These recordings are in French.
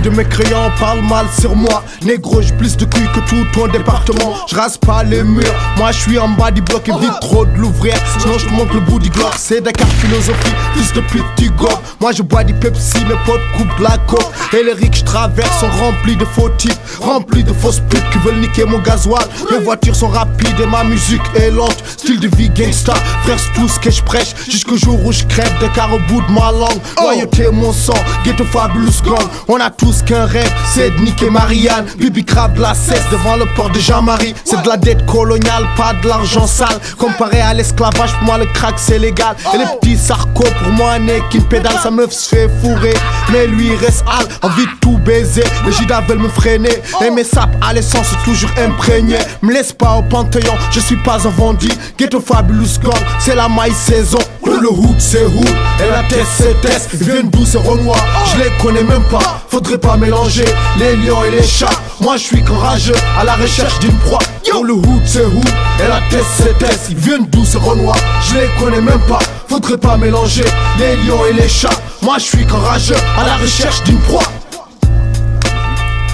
De mes crayons parle mal sur moi. Négro, j'ai plus de couilles que tout ton département. Je rase pas les murs, moi je suis en bas du bloc. Évite trop de l'ouvrir, sinon je te montre le bout du glock. C'est Dakar philosophie, plus de petit gobe. Moi je bois du Pepsi, mes potes coupent de la coke. Et les rics je traverse sont remplis de faux types, remplis de fausses putes qui veulent niquer mon gasoil. Mes voitures sont rapides et ma musique est lente. Style de vie gangsta, frère c'est tout ce que je prêche. Jusqu'au jour où je crève, Dakar au bout de ma langue. Loyauté mon sang, ghetto fabulous gang. On a tous qu'un rêve, c'est de niquer Marianne. Bibi crabe de la cesse devant le port de Jean-Marie. C'est de la dette coloniale, pas de l'argent sale. Comparé à l'esclavage, pour moi le crack c'est légal. Et les petits sarcos, pour moi n'est qu'une pédale. Sa meuf se fait fourrer, mais lui il reste hal, envie de tout baiser. Les gida veulent me freiner, et mes sapes à l'essence toujours imprégnées. Me laisse pas au Panthéon, je suis pas un vendu. Ghetto fabulous gang, c'est la maille saison. Le hood c'est hood, et la tête c'est test. Ils viennent d'où c'est Renoir, je les connais même pas. Faudrait pas mélanger les lions et les chats. Moi je suis courageux, à la recherche d'une proie. Yo, le hood c'est hood, et la tête c'est test. Ils viennent d'où c'est Renoir, je les connais même pas. Faudrait pas mélanger les lions et les chats. Moi je suis courageux, à la recherche d'une proie.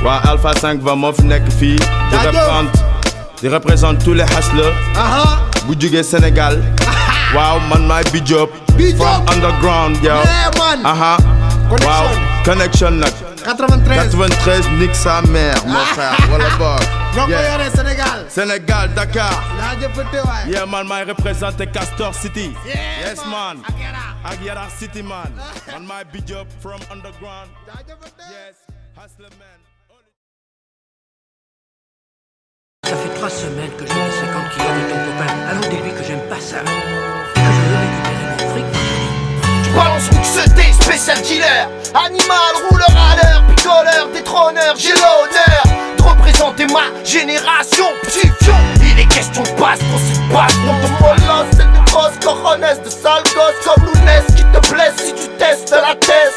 Ouais, Alpha 5 va m'off nek fi. Je représente tous les hustlers. Boudjugé Sénégal. Wow, man, my big job. From underground, yo. Yeah, man. Wow, connection nak. 93, nique sa mère, mon frère. Voilà, bon. Yeah. Sénégal. Sénégal, Dakar. Yeah, man, my represent Castor City. Yes, man. Aguiara City, man. Man, my big job from underground. Yes, hustler man. Ça fait 3 semaines que je fais 50 kilos avec ton copain. Alors dis-lui que j'aime pas ça. Et que je veux récupérer mon fric. Je balance mixeté, spécial dealer. Animal, rouleur à l'heure, picoleur, détrôneur. J'ai l'honneur de représenter ma génération. Petit fion, il est question de passe, qu'on se passe. Non de mollos, c'est de grosses coronesses, de sales gosses comme Lounès qui te blesse si tu testes la thèse.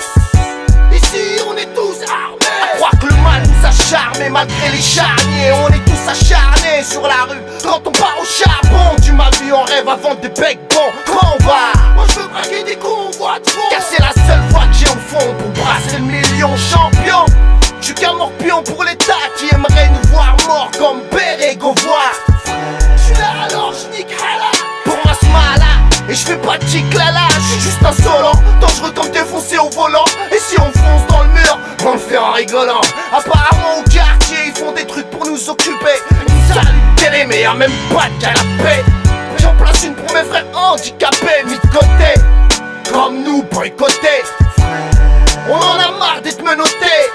Ici on est tous armés. À croire que le mal nous a charmés malgré les charniers. On est tous acharnés sur la rue quand on part au charbon. Tu m'as vu en rêve avant des becs bons. Comment on va? Moi je veux braquer des convois de fond. Car c'est la seule voie que j'ai au fond pour brasser le million champion. Je suis qu'un morpion pour l'État qui aimerait nous voir morts comme Béré Gauvois. Je suis là alors je nique là pour ma smala. Et je fais pas de tic-lala, je suis juste insolent, dangereux comme défoncé au volant. Et si on fonce dans le mur, on le fait en rigolant. Apparemment au quartier, ils font des trucs pour nous occuper. Une salle télé, mais y'a même pas de canapé. J'en place une pour mes frères handicapés, mis de côté, comme nous boycottés. On en a marre d'être menottés.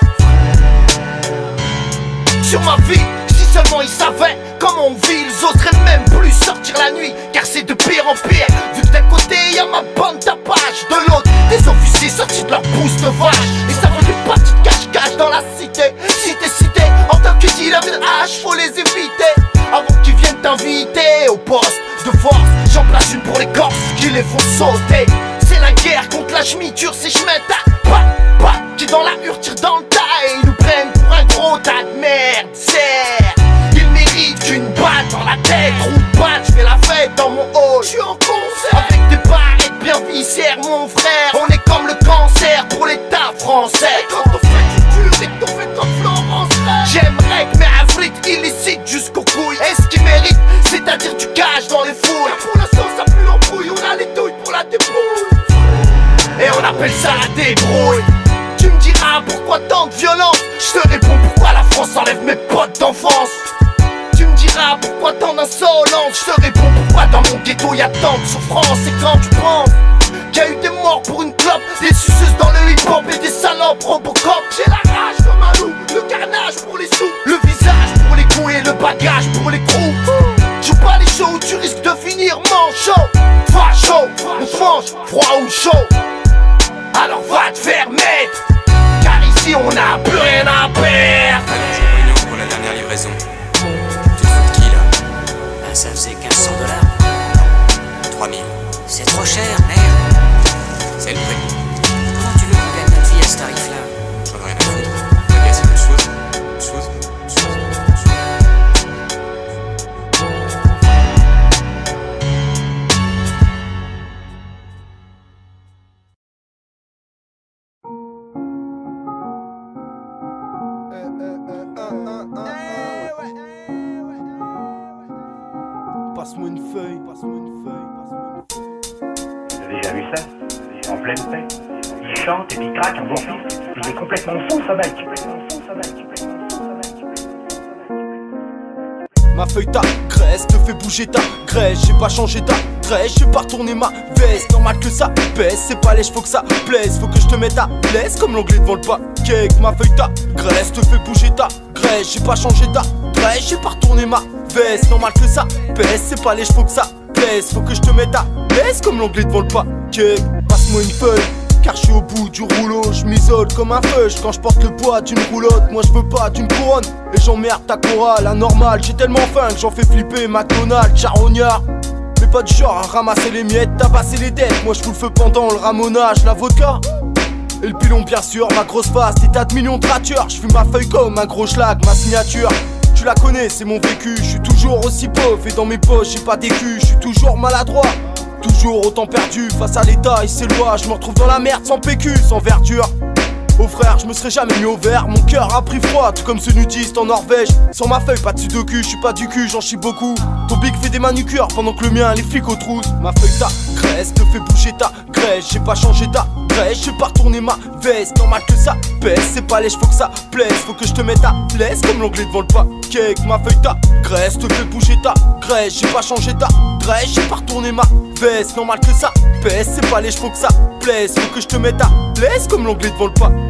Sur ma vie, si seulement ils savaient comment on vit, ils oseraient même plus sortir la nuit, car c'est de pire en pire. Vu que d'un côté y'a ma bande tapage, de l'autre des officiers sortis de leur pouce de vache. Et ça fait des parties de cache-cache dans la cité. Cité, en tant que dealer de hache, faut les éviter avant qu'ils viennent t'inviter au poste de force. J'en place une pour les Corses qui les font sauter. C'est la guerre contre la chmiture, c'est Schmetta. Qui dans la hure tire dans le tas et ils nous prennent pour un gros tas de merde. Serre, ils méritent une balle dans la tête. Roue de balle, je fais la fête dans mon hall. Je suis en concert avec des barrettes bien viscères, mon frère. On est comme le cancer pour l'État français. Et quand on fait du dur et qu'on fait comme Florence, j'aimerais que mes afrites illicites jusqu'aux couilles. Est-ce qu'ils méritent, c'est-à-dire du cash dans les foules. Pour l'instant ça pue l'embrouille, on a les douilles pour la débrouille. Et on appelle ça la débrouille. Tu me diras pourquoi tant de violence. Je te réponds pourquoi la France enlève mes potes d'enfance. Tu me diras pourquoi tant d'insolence. Je te réponds pourquoi dans mon ghetto y'a tant de souffrance. Et quand tu penses qu'il y a eu des morts pour une clope, des suceuses dans le hip-hop et des salopes Robocop. J'ai la rage comme un loup, le carnage pour les sous, le visage pour les coups et le bagage pour les coups. Joue pas les shows où tu risques de finir manchot. Facho, on te mange, froid ou chaud. Alors va te faire mettre, car ici on n'a plus rien à perdre. Allons, réunion pour la dernière livraison. Tu te fous de qui là? Ah, ça faisait 1500 $. 3000. C'est trop cher, merde. C'est le prix. Comment tu veux qu'on gagne notre vie à ce tarif-là? J'en ai rien à foutre. Regarde, c'est une chose. passe-moi une feuille. Vous avez déjà vu ça? En pleine paix. Il chante et puis craque un bon fils. Il est complètement fou, ce mec. Ma feuille t'agresse, te fait bouger ta graisse. J'ai pas changé d'adresse, j'ai pas retourné ma veste. Normal que ça pèse, c'est pas lèche, faut que ça plaise. Faut que je te mette à l'aise comme l'anglais devant le pancake. Ma feuille t'agresse, te fait bouger ta graisse. J'ai pas changé d'adresse, j'ai pas retourné ma veste. Normal que ça pèse, c'est pas lèche, faut que ça plaise. Faut que je te mette à l'aise comme l'anglais devant le pancake. Passe-moi une feuille, car je suis au bout du rouleau. Je m'isole comme un feuge quand je porte le poids d'une roulotte. Moi je veux pas d'une couronne et j'emmerde ta chorale. Anormal, j'ai tellement faim que j'en fais flipper McDonald's, charognard. Mais pas du genre à ramasser les miettes, tabasser les dettes. Moi je fous le feu pendant le ramonage, la vodka et le pilon bien sûr. Ma grosse face, des tas de millions de ratures. Je fume ma feuille comme un gros schlag, ma signature tu la connais, c'est mon vécu. Je suis toujours aussi pauvre et dans mes poches j'ai pas d'écu. Je suis toujours maladroit, toujours autant perdu face à l'état et ses lois. Je me retrouve dans la merde sans PQ, sans verdure. Oh frère, je me serais jamais mis au vert. Mon cœur a pris froid, tout comme ce nudiste en Norvège. Sans ma feuille, pas de sudoku, je suis pas du cul, j'en chie beaucoup. Ton big fait des manucures pendant que le mien les flics aux trousses. Ma feuille t'agresse, te fait bouger ta graisse. J'ai pas changé d'adresse, j'ai pas retourné ma veste. Normal que ça pèse, c'est pas lèche, faut que ça plaise. Faut que je te mette à l'aise comme l'anglais devant le pancake. Ma feuille t'agresse, te fait bouger ta graisse. J'ai pas changé d'adresse, j'ai pas retourné ma veste. Normal que ça pèse, c'est pas lèche, faut que ça plaise. Faut que je te mette à l'aise comme l'anglais devant le pancake.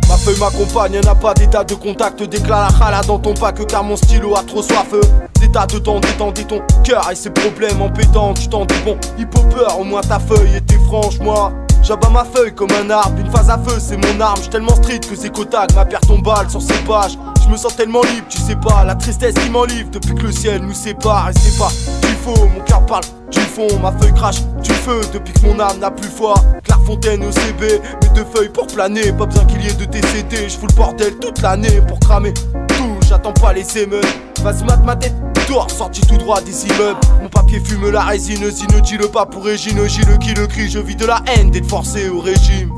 Ma feuille m'accompagne, y'en a pas d'état de contact. Déclare la chala dans ton pack car mon stylo a trop soif. D'état de temps, détendez ton cœur et ses problèmes en pétant. Tu t'en dis bon, hip-hopper, au moins ta feuille était franche. Moi, j'abats ma feuille comme un arbre, une phase à feu c'est mon arme. J'suis tellement street que Zécotag ma paire tombale sur ses pages. Je me sens tellement libre, tu sais pas, la tristesse qui m'enlivre depuis que le ciel nous sépare. Et c'est pas du faux, mon cœur parle du fond. Ma feuille crache du feu depuis que mon âme n'a plus foi. Clairefontaine ECB, mes deux feuilles pour planer. Pas besoin qu'il y ait de TCT, je fous le bordel toute l'année pour cramer tout, j'attends pas les émeutes. Vas-y mate ma tête, dehors, sorti tout droit des immeubles. Mon papier fume la résine, ne dis-le pas pour Régine. Gilles qui le crie, je vis de la haine d'être forcé au régime.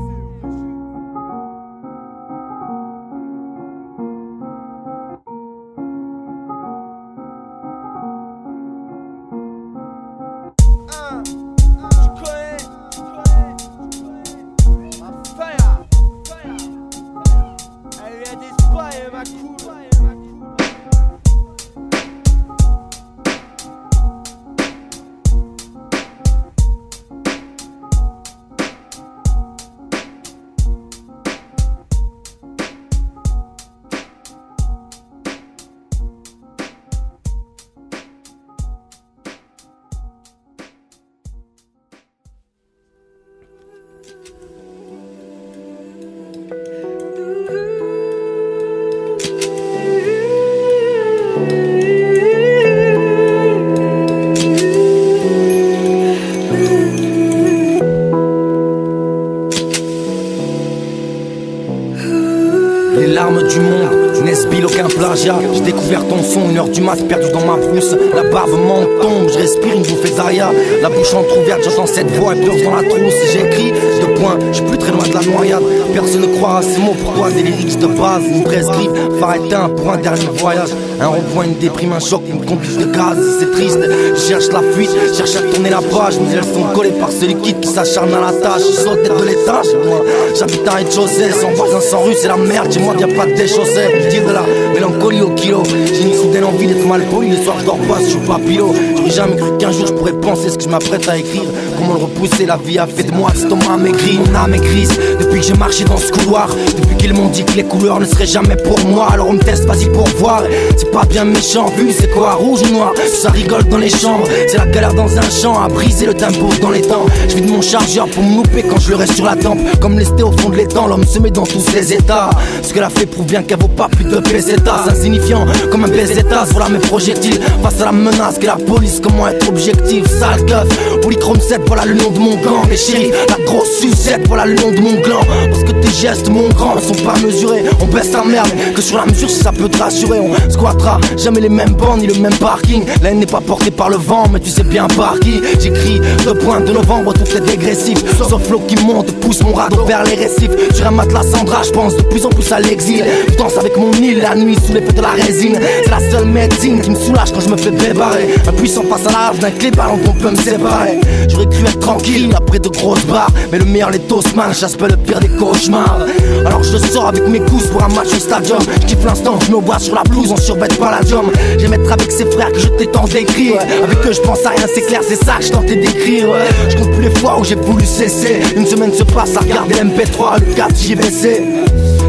Les larmes du monde, Nesbill, aucun plagiat. J'ai découvert ton son, 1h du mat, perdu dans ma brousse. La barbe m'en tombe, je respire une bouffée d'aria. La bouche entrouverte, j'entends cette voix et pleure dans la trousse. J'ai écrit 2 points, je suis plus très loin de la noyade. Personne ne croira à ces mots, pour toi des lyrics de base. Une prescrive, phare éteint pour un dernier voyage. Un rond-point, une déprime, un choc, une conduite de gaz. C'est triste, je cherche la fuite, je cherche à tourner la page. Mais elles sont collées par ce liquide qui s'acharne à la tâche. Je saute tête de l'étage, moi j'habite à rez-de-chaussée. Sans voisin, sans rue, c'est la merde. Chez moi, y'a pas de déchaussée. Je tire de la mélancolie au kilo. J'ai une soudaine envie d'être mal poli. Les soirs, je dors pas, je suis pas pilot. J'aurais jamais cru qu'un jour je pourrais penser ce que je m'apprête à écrire. Comment le repousser, la vie a fait de moi l'estomac maigri. Mon âme est grise depuis que j'ai marché dans ce couloir. Depuis qu'ils m'ont dit que les couleurs ne seraient jamais pour moi. Alors on me teste, vas-y pour voir. C'est pas bien méchant, vu c'est quoi, rouge ou noir. Ça rigole dans les chambres, c'est la galère dans un champ. À briser le tempo dans les temps. Je vide mon chargeur pour me louper quand je le reste sur la tempe. Comme lesté au fond de l'étang, l'homme se met dans tous ses états. Ce qu'elle a fait prouve bien qu'elle vaut pas plus de pesetas. Insignifiant comme un pesetas, voilà mes projectiles. Face à la menace qu'est la police, comment être objectif. Sale keuf, Polychrome 7, voilà le nom de mon gang. Les shérifs, la grosse sucette, voilà le nom de mon gland. Parce que tes gestes, mon grand, ne sont pas mesurés. On baisse ta merde, que sur la mesure si ça peut te rassurer. On squattera jamais les mêmes bandes ni le même parking. La haine n'est pas portée par le vent, mais tu sais bien par qui. J'écris 2 points de novembre, tout est dégressif. Sauf l'eau qui monte, pousse mon radeau vers les récifs. Sur un matelas Sandra, je pense de plus en plus à l'exil. Je danse avec mon île la nuit sous l'effet de la résine. C'est la seule médecine qui me soulage quand je me fais débarrer. Impuissant face à l'âge d'un clé ballon qu'on peut me séparer. J'aurais cru être tranquille après de grosses barres, mais le meilleur les Tosman, j'aspire le pire des cauchemars. Alors je sors avec mes gousses pour un match au stadium. Je kiffe l'instant, je me vois sur la blouse en survêt palladium. J'aime être avec ces frères que je t'ai tant décrit. Avec eux je pense à rien, c'est clair, c'est ça que je tentais d'écrire. Je compte plus les fois où j'ai voulu cesser. Une semaine se passe à regarder l'MP3, le 4 JVC.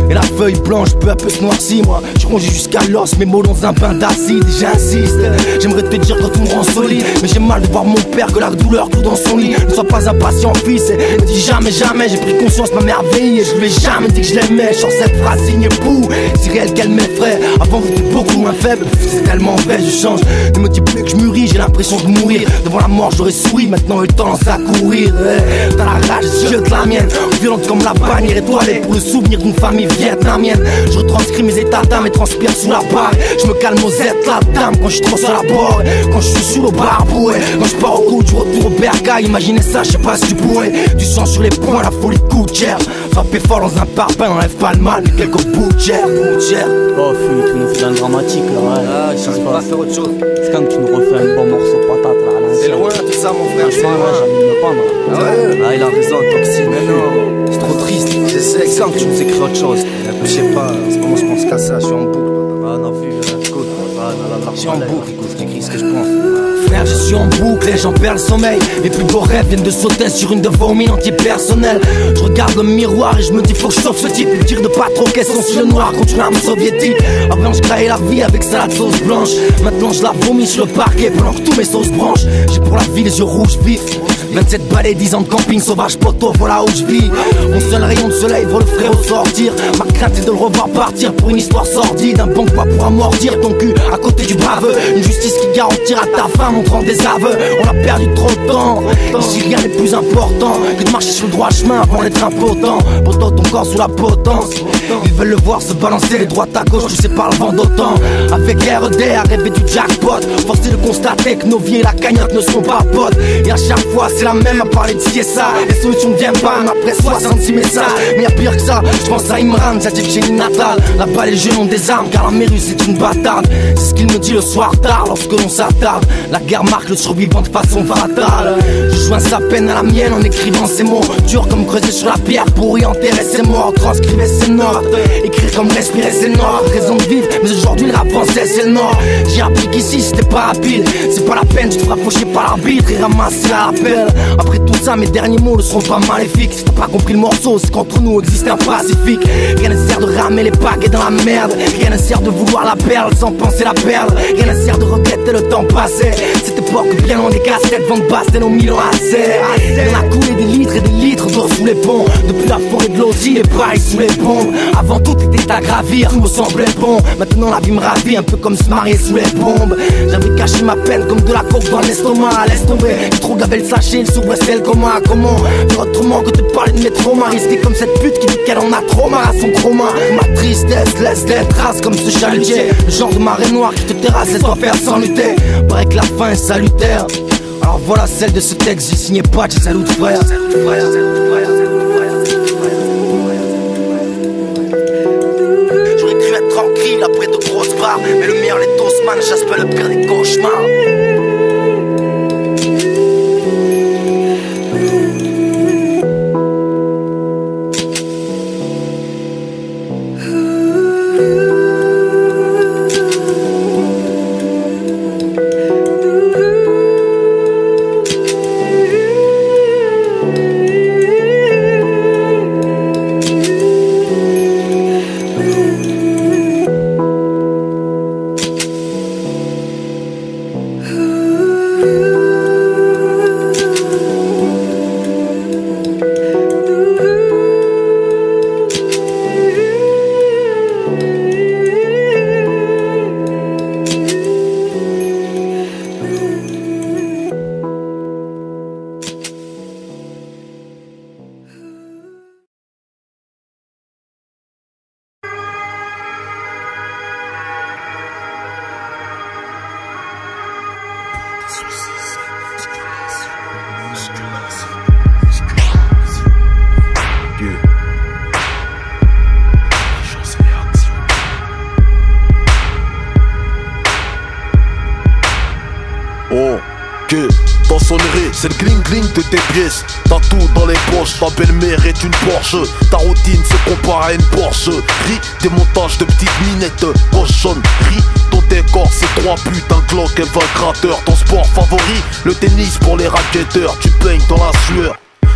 Et la feuille blanche peu à peu se noircit. Moi je ronge jusqu'à l'os, mes mots dans un bain d'acide. J'insiste, j'aimerais te dire quand tout me rend solide, mais j'ai mal de voir mon père que la douleur coule dans son lit. Ne sois pas impatient fils, et ne dis jamais jamais. J'ai pris conscience de ma merveille et je lui ai jamais dit que je l'aimais. Sur cette phrase signe pou, si réel qu'elle m'effraie. Avant vous étiez beaucoup moins faible, c'est tellement vrai je change. Ne me dis plus que je mûris, j'ai l'impression de mourir. Devant la mort j'aurais souri, maintenant j'ai tendance à courir. Dans la rage je jette la mienne, violente comme la bannière étoilée pour le souvenir d'une famille vietnamienne. Je retranscris mes états d'âme et transpire sous la barre. Je me calme aux aides la dame quand je suis trop sur la bord. Quand je suis sous le barboué, quand je pars au coup du retour au bercail. Imaginez ça, je sais pas si tu pourrais. Du sang sur les poings, la folie coûte cher. Frapper fort dans un parpaing n'enlève pas le mal, mais quelques bouts de chair. Oh fut, tu nous fais un dramatique là, ouais. Ah, j'arrive pas à faire autre chose. C'est quand tu nous refais un bon morceau de patate là à l'ancienne. C'est loin tout ça mon frère, c'est Franchement, loin. là, j'ai envie de me pendre. Ah ouais? Ah il a raison, toxique. Mais non, c'est trop triste. Je sais, C'est quand que tu nous écris autre chose. je sais pas, en ce moment je pense qu'à ça, je suis en boucle. Ah, on a vu, écoute, Je suis en boucle, écoute, j'écris ce que je pense. Frère, je suis en boucle et j'en perds le sommeil. Mes plus beaux rêves viennent de sauter sur une de vos mines anti-personnelles. Je regarde le miroir et je me dis faut que je sauve ce type. Lui dire de pas trop question sur le noir contre une arme soviétique. Avant je créais la vie avec salade sauce blanche. Maintenant je la vomis sur le parquet pendant que tous mes sauces branchent. J'ai pour la vie les yeux rouges vifs. 27 balais, 10 ans de camping sauvage poteau, voilà où je vis. Mon seul rayon de soleil voit le frérot sortir. Ma crainte est de le revoir partir pour une histoire sordide. Un bon quoi pour amortir ton cul à côté du braveux. Une justice qui garantira ta fin montrant des aveux. On a perdu trop de temps. Ici rien n'est plus important que de marcher sur le droit chemin avant d'être impotent. Pourtant ton corps sous la potence. Ils veulent le voir se balancer les droites à gauche, poussé par le vent d'autant. Avec RED à rêver du jackpot. Forcé de constater que nos vies et la cagnotte ne sont pas potes. Et à chaque fois c'est la même à parler de ci et ça. Les solutions ne viennent pas même après 66 messages. Mais y'a pire que ça, je pense à Imran, sa Tchétchénie natale. Là-bas les jeunes ont des armes car la mairie c'est une bâtarde. C'est ce qu'il me dit le soir tard lorsque l'on s'attarde. La guerre marque le survivant de façon fatale. Je joins sa peine à la mienne en écrivant ces mots. Dur comme creuser sur la pierre pour y enterrer ses morts. Transcrivez ses notes, écrire comme respirer ses notes. Raison de vivre, mais aujourd'hui le rap français c'est le nord. J'ai appris qu'ici c'était pas rapide. C'est pas la peine, tu te feras faucher par l'arbitre et ramasser la rappel. Après tout ça, mes derniers mots ne seront pas maléfiques. Si t'as pas compris le morceau, c'est qu'entre nous existe un pacifique. Rien ne sert de ramer les paquets dans la merde. Rien ne sert de vouloir la perle sans penser la perdre. Rien ne sert de regretter le temps passé. Cette époque bien loin des cassettes vont de basser nos millions à serre. On a coulé des litres et des litres d'eau sous les ponts. Depuis la forêt de l'Aussie, les pailles sous les bombes. Avant tout était à gravir, tout me semblait bon. Maintenant la vie me ravit, un peu comme se marier sous les bombes. J'avais caché ma peine comme de la coke dans l'estomac. Laisse tomber, j'ai trop gavé le sachet, il s'ouvre c'est le coma. Comment faire autrement que de parler de mes traumas? Risquer comme cette pute qui dit qu'elle en a trop marre à son chroma. Ma tristesse laisse des traces comme ce chalutier. Le genre de marée noire qui te terrasse et doit faire sans lutter. Paraît que la fin est salutaire. Alors voilà celle de ce texte, j'ai signé Patch, salut frère. J'aurais cru être tranquille après de grosses barres, mais le meilleur les Tosman chasse pas le pire des cauchemars. Dans son sonnerie, c'est le cling-cling de tes pièces. T'as tout dans les poches, ta belle-mère est une Porsche. Ta routine se compare à une Porsche. Ris des montages de petites minettes cochonnes. Ris ton décor, c'est 3 putains Glock et 20 gratteurs. Ton sport favori, le tennis pour les racketteurs. Tu peignes dans la sueur.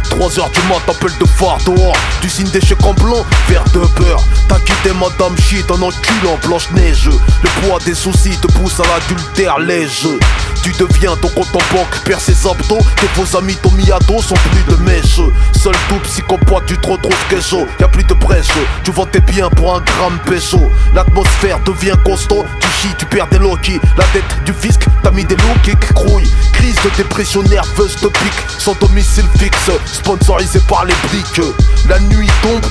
3h du mat, t'appelles de phare dehors. Tu signes des chèques en blanc, verre de beurre. T'as quitté madame shit en enculant Blanche-Neige. Le poids des soucis te pousse à l'adultère léger. Tu deviens ton compte en banque, perds ses abdos. Tes faux amis ton miado sont plus de mèche. Seul tout psychopathe, tu te retrouves kécho. Y'a plus de brèche, tu vends tes biens pour un gramme pécho. L'atmosphère devient costaud, tu chies, tu perds des loquis. La dette du fisc, t'as mis des loups qui crouillent. Crise de dépression nerveuse te pique, sans domicile fixe, sponsorisé par les briques. La nuit tombe,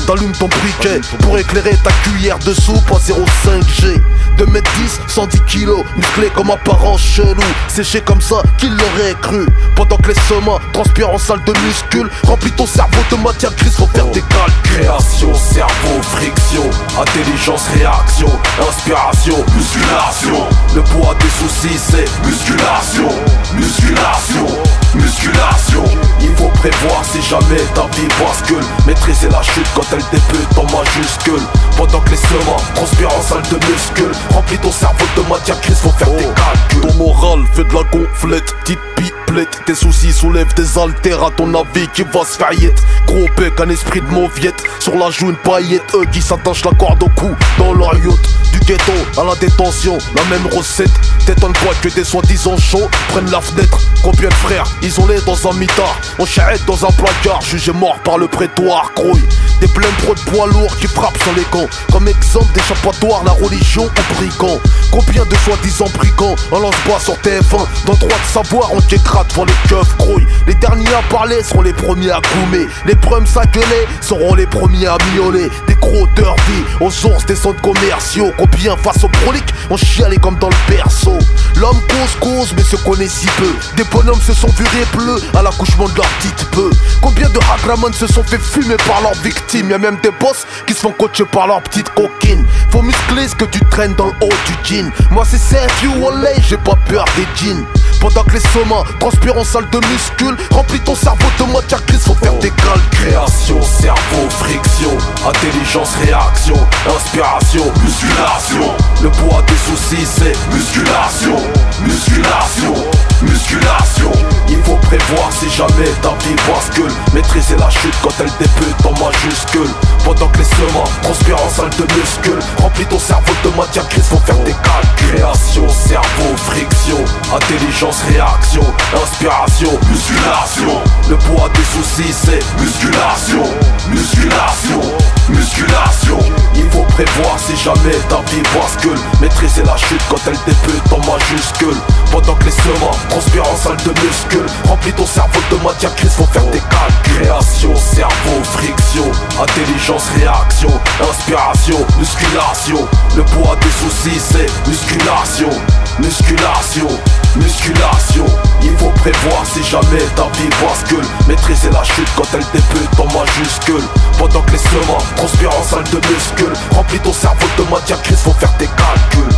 t'allumes ton briquet pour éclairer ta cuillère de soupe à 0,5G. 2m10, 110 kilos, musclé comme apparence chelou. Séché comme ça, qui l'aurait cru. Pendant que les semins transpirent en salle de muscule, remplis ton cerveau de matière grise, faut faire des calculs. Création, cerveau, friction, intelligence, réaction, inspiration, musculation. Le poids des soucis c'est musculation, musculation, musculation. Il faut prévoir si jamais ta vie bascule. Maîtriser la chute quand elle débute en majuscule. Pendant que les semins transpirent en salle de muscule, remplis ton cerveau de matière grise, faut faire des calculs. Ton moral fait de la gonflette, petite pipelette. Tes soucis soulèvent des haltères à ton avis qui va se faire yette. Gros bec, un esprit de mauviette. Sur la joue une paillette, eux qui s'attachent la corde au cou dans leur yacht. Du ghetto à la détention, la même recette. T'étonnes pas que des soi-disant chauds prennent la fenêtre. Combien de frères isolés dans un mitard, on charrette dans un placard, jugé mort par le prétoire. Grouille, des pleins pro de poids lourds qui frappent sur les gants. Comme exemple d'échappatoire, la religion au brigand. Combien de soi-disant brigands en lance-bas sur TF1. Dans droit de savoir, on t'écrase devant les keufs grouilles. Les derniers à parler seront les premiers à goumer. Les prums à gueuler seront les premiers à miauler. Des gros derby aux ours des centres commerciaux. Combien face au prolique, on chialait comme dans le berceau. L'homme cause, mais se connaît si peu. Des bonhommes se sont vus bleus à l'accouchement de leur petite peu. Combien de hagramans se sont fait fumer par leurs victimes. Y'a même des boss qui se font coacher par leur petite coquine. Faut muscler ce que tu traînes dans le haut du jean. Moi c'est safe you wallah, j'ai pas peur des jeans. Pendant que les sommas transpirent en salle de muscule, remplis ton cerveau de matière grise, faut faire des calculs. Création, cerveau, friction, intelligence, réaction, inspiration, musculation. Le poids des soucis c'est musculation, musculation, musculation. Il faut prévoir si jamais ta vie bascule. Maîtriser la chute quand elle débute en majuscule. Pendant que les semins transpirent en salle de muscule, remplis ton cerveau de matière grise, faut faire des calculs. Création, cerveau, friction, intelligence, réaction, inspiration, musculation. Le poids des soucis c'est musculation, musculation, musculation. Il faut prévoir si jamais ta vie bascule. Maîtriser la chute quand elle débute en majuscule. Pendant que les semins transpirent en salle de muscule, remplis ton cerveau de matière grise, faut faire des calculs. Création, cerveau, friction, intelligence, réaction, inspiration, musculation. Le poids des soucis c'est musculation, musculation, musculation. Il faut prévoir si jamais ta vie bascule. Maîtriser la chute quand elle débute en majuscule. Pendant que les semins transpirent en salle de muscule, remplis ton cerveau de matière grise, faut faire des calculs.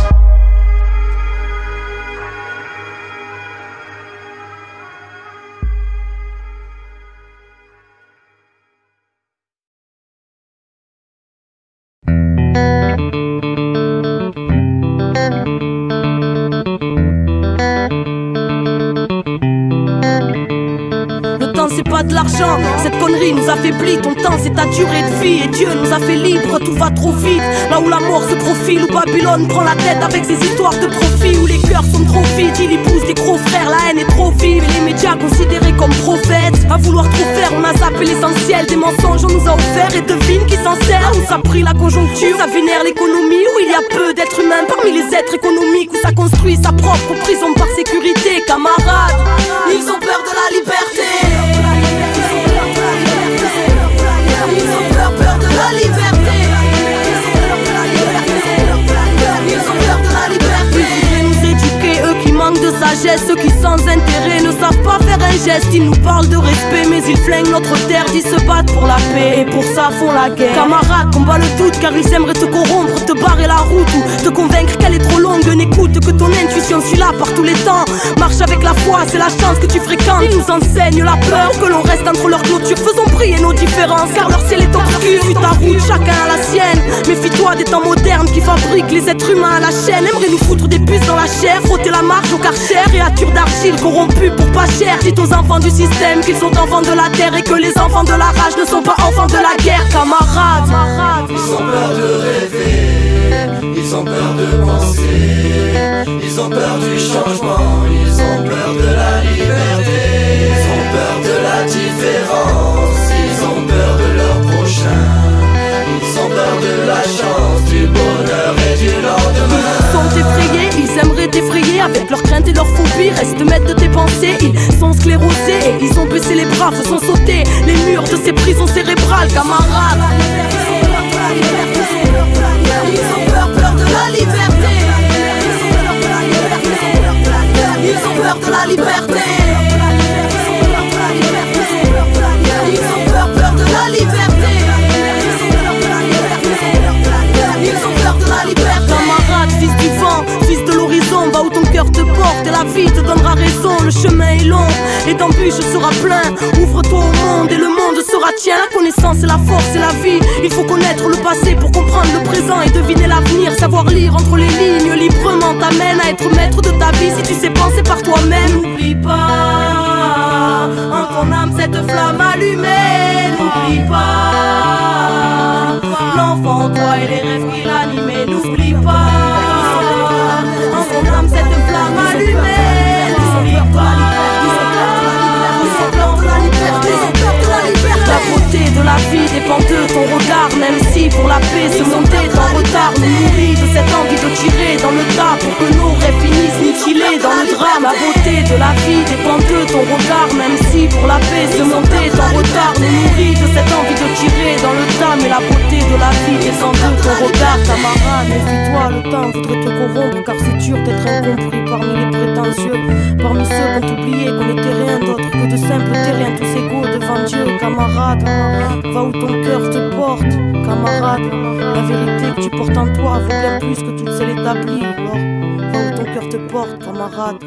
De l'argent, cette connerie nous affaiblit. Ton temps c'est ta durée de vie et Dieu nous a fait libres. Tout va trop vite, là où la mort se profile, où Babylone prend la tête avec ses histoires de profit, où les cœurs sont trop vides, il y pousse des gros frères, la haine est trop vive. Et les médias considérés comme prophètes, à vouloir trop faire, on a zappé l'essentiel. Des mensonges on nous a offert et devine qui s'en sert. Où ça pris la conjoncture, ça vénère l'économie, où il y a peu d'êtres humains parmi les êtres économiques, où ça construit sa propre prison par sécurité. Camarades, ils ont peur de la liberté. Peur de la liberté. Ils ont peur de la liberté. Ils voudraient nous éduquer, eux qui manquent de sagesse. Ceux qui sans intérêt ne savent pas faire un geste. Ils nous parlent de respect mais ils flinguent notre terre. Ils se battent pour la paix et pour ça font la guerre. Camarades, combat le doute car ils aimeraient te corrompre, te barrer la route ou te convaincre qu'elle est trop longue. N'écoute que ton intuition, suis là par tous les temps. Marche avec la foi, c'est la chance que tu fréquentes. Ils nous enseignent la peur que l'on reste entre leurs clôtures. Faisons briller nos différences car leur ciel est obscur. Suis ta route, chacun a la sienne. Méfie-toi des temps modernes qui fabriquent les êtres humains à la chaîne. Aimerait nous foutre des puces dans la chair, frotter la marche au karcher. Créatures d'argile corrompues pour pas cher. Dites aux enfants du système qu'ils sont enfants de la terre et que les enfants de la rage ne sont pas enfants de la guerre. Camarades, ils ont peur de rêver, ils ont peur de penser, ils ont peur du changement, ils ont peur de la liberté, ils ont peur de la différence, ils ont peur de leur prochain, ils ont peur de la chance, du bonheur et du lendemain. Ils sont effrayés, ils aimeraient t'effrayer avec leurs craintes et leurs phobies. Reste maître de tes pensées, ils sont sclérosés et ils ont baissé les bras, faisant sauter les murs de ces prisons cérébrales. Camarades, ils ont peur de la liberté. Ils ont peur de la liberté. Ils ont peur de la liberté. Ils ont peur de la liberté. Camarade, fils du vent, fils de l'horizon, va où ton cœur te porte et la vie te donnera raison. Le chemin est long et d'embûches sera plein. Ouvre-toi au monde et le monde sera tien. La connaissance c'est la force et la vie. Il faut connaître le passé pour comprendre le présent et deviner l'avenir. Savoir lire entre les lignes librement t'amène à être maître de ta vie si tu sais penser par toi-même. N'oublie pas en ton âme cette flamme allumée. N'oublie pas l'enfant en toi et les rêves qui l'animaient. N'oublie pas en ton âme cette flamme allumée. N'oublie pas la beauté de la vie dépend de ton regard. Même si pour la paix ce monde est en retard, nous nourrit de cette envie de tirer dans le tas pour que nos rêves finissent mutilés dans le drame. La beauté de la vie dépend de ton regard. Même si pour la paix ce monde est en retard, nous nourrit de cette envie de tirer dans le tas. Mais la beauté de la vie dépend de ton regard. Camarade, méfie-toi, le temps voudrait te corrompre car c'est dur d'être incompris parmi les prétentieux, parmi ceux qui ont oublié qu'on n'était rien d'autre que de simples terriens tous égaux devant Dieu. Camarade, va où ton cœur te porte. Camarade, la vérité que tu portes en toi vaut bien plus que toute celle établie. Alors, va où ton cœur te porte, camarade.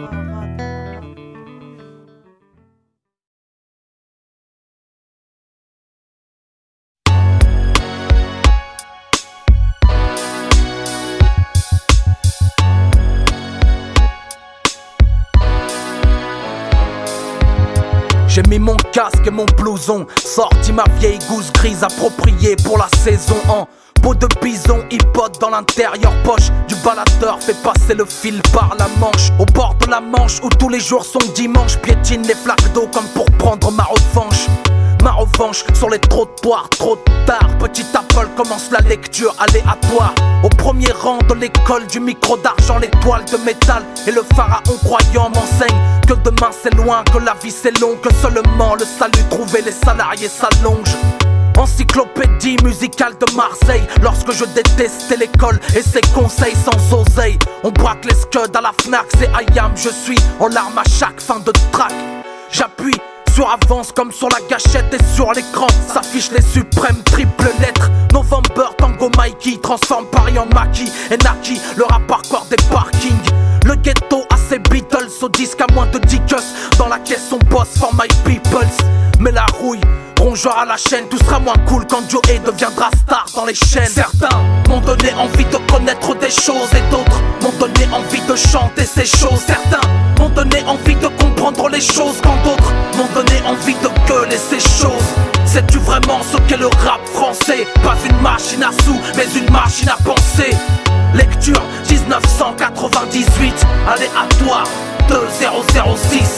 J'ai mis mon casque et mon blouson, sorti ma vieille gousse grise appropriée pour la saison en peau de bison, hip-hop dans l'intérieur poche du baladeur, fait passer le fil par la Manche. Au bord de la Manche où tous les jours sont dimanche, piétine les flaques d'eau comme pour prendre ma revanche. Ma revanche sur les trottoirs, trop tard. Petit Apple commence la lecture aléatoire. Au premier rang de l'école du micro d'argent, l'étoile de métal et le pharaon croyant m'enseigne que demain c'est loin, que la vie c'est long, que seulement le salut trouvé les salariés s'allonge. Encyclopédie musicale de Marseille, lorsque je détestais l'école et ses conseils sans oseille. On braque les scuds à la Fnac, c'est IAM, je suis en larmes à chaque fin de track. J'appuie sur avance comme sur la gâchette et sur l'écran s'affichent les suprêmes triples lettres. November, Tango, Mikey, transforme Paris en maquis et Naki, le rap hardcore des parkings. Le ghetto a ses Beatles au disque à moins de 10 cus. Dans la caisse on bosse for my peoples. Mais la rouille, rongeur à la chaîne, tout sera moins cool quand Joey deviendra star dans les chaînes. Certains m'ont donné envie de connaître des choses et d'autres m'ont donné envie de chanter ces choses. Certains m'ont donné envie de comprendre les choses quand d'autres m'ont donné envie de gueuler ces choses. Sais-tu vraiment ce qu'est le rap français? Pas une machine à sous, mais une machine à penser. Lecture 1998, aléatoire 2006.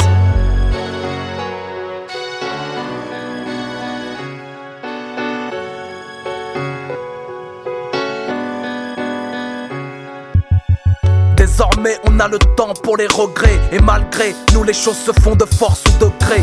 Désormais on a le temps pour les regrets. Et malgré nous les choses se font de force ou de gré.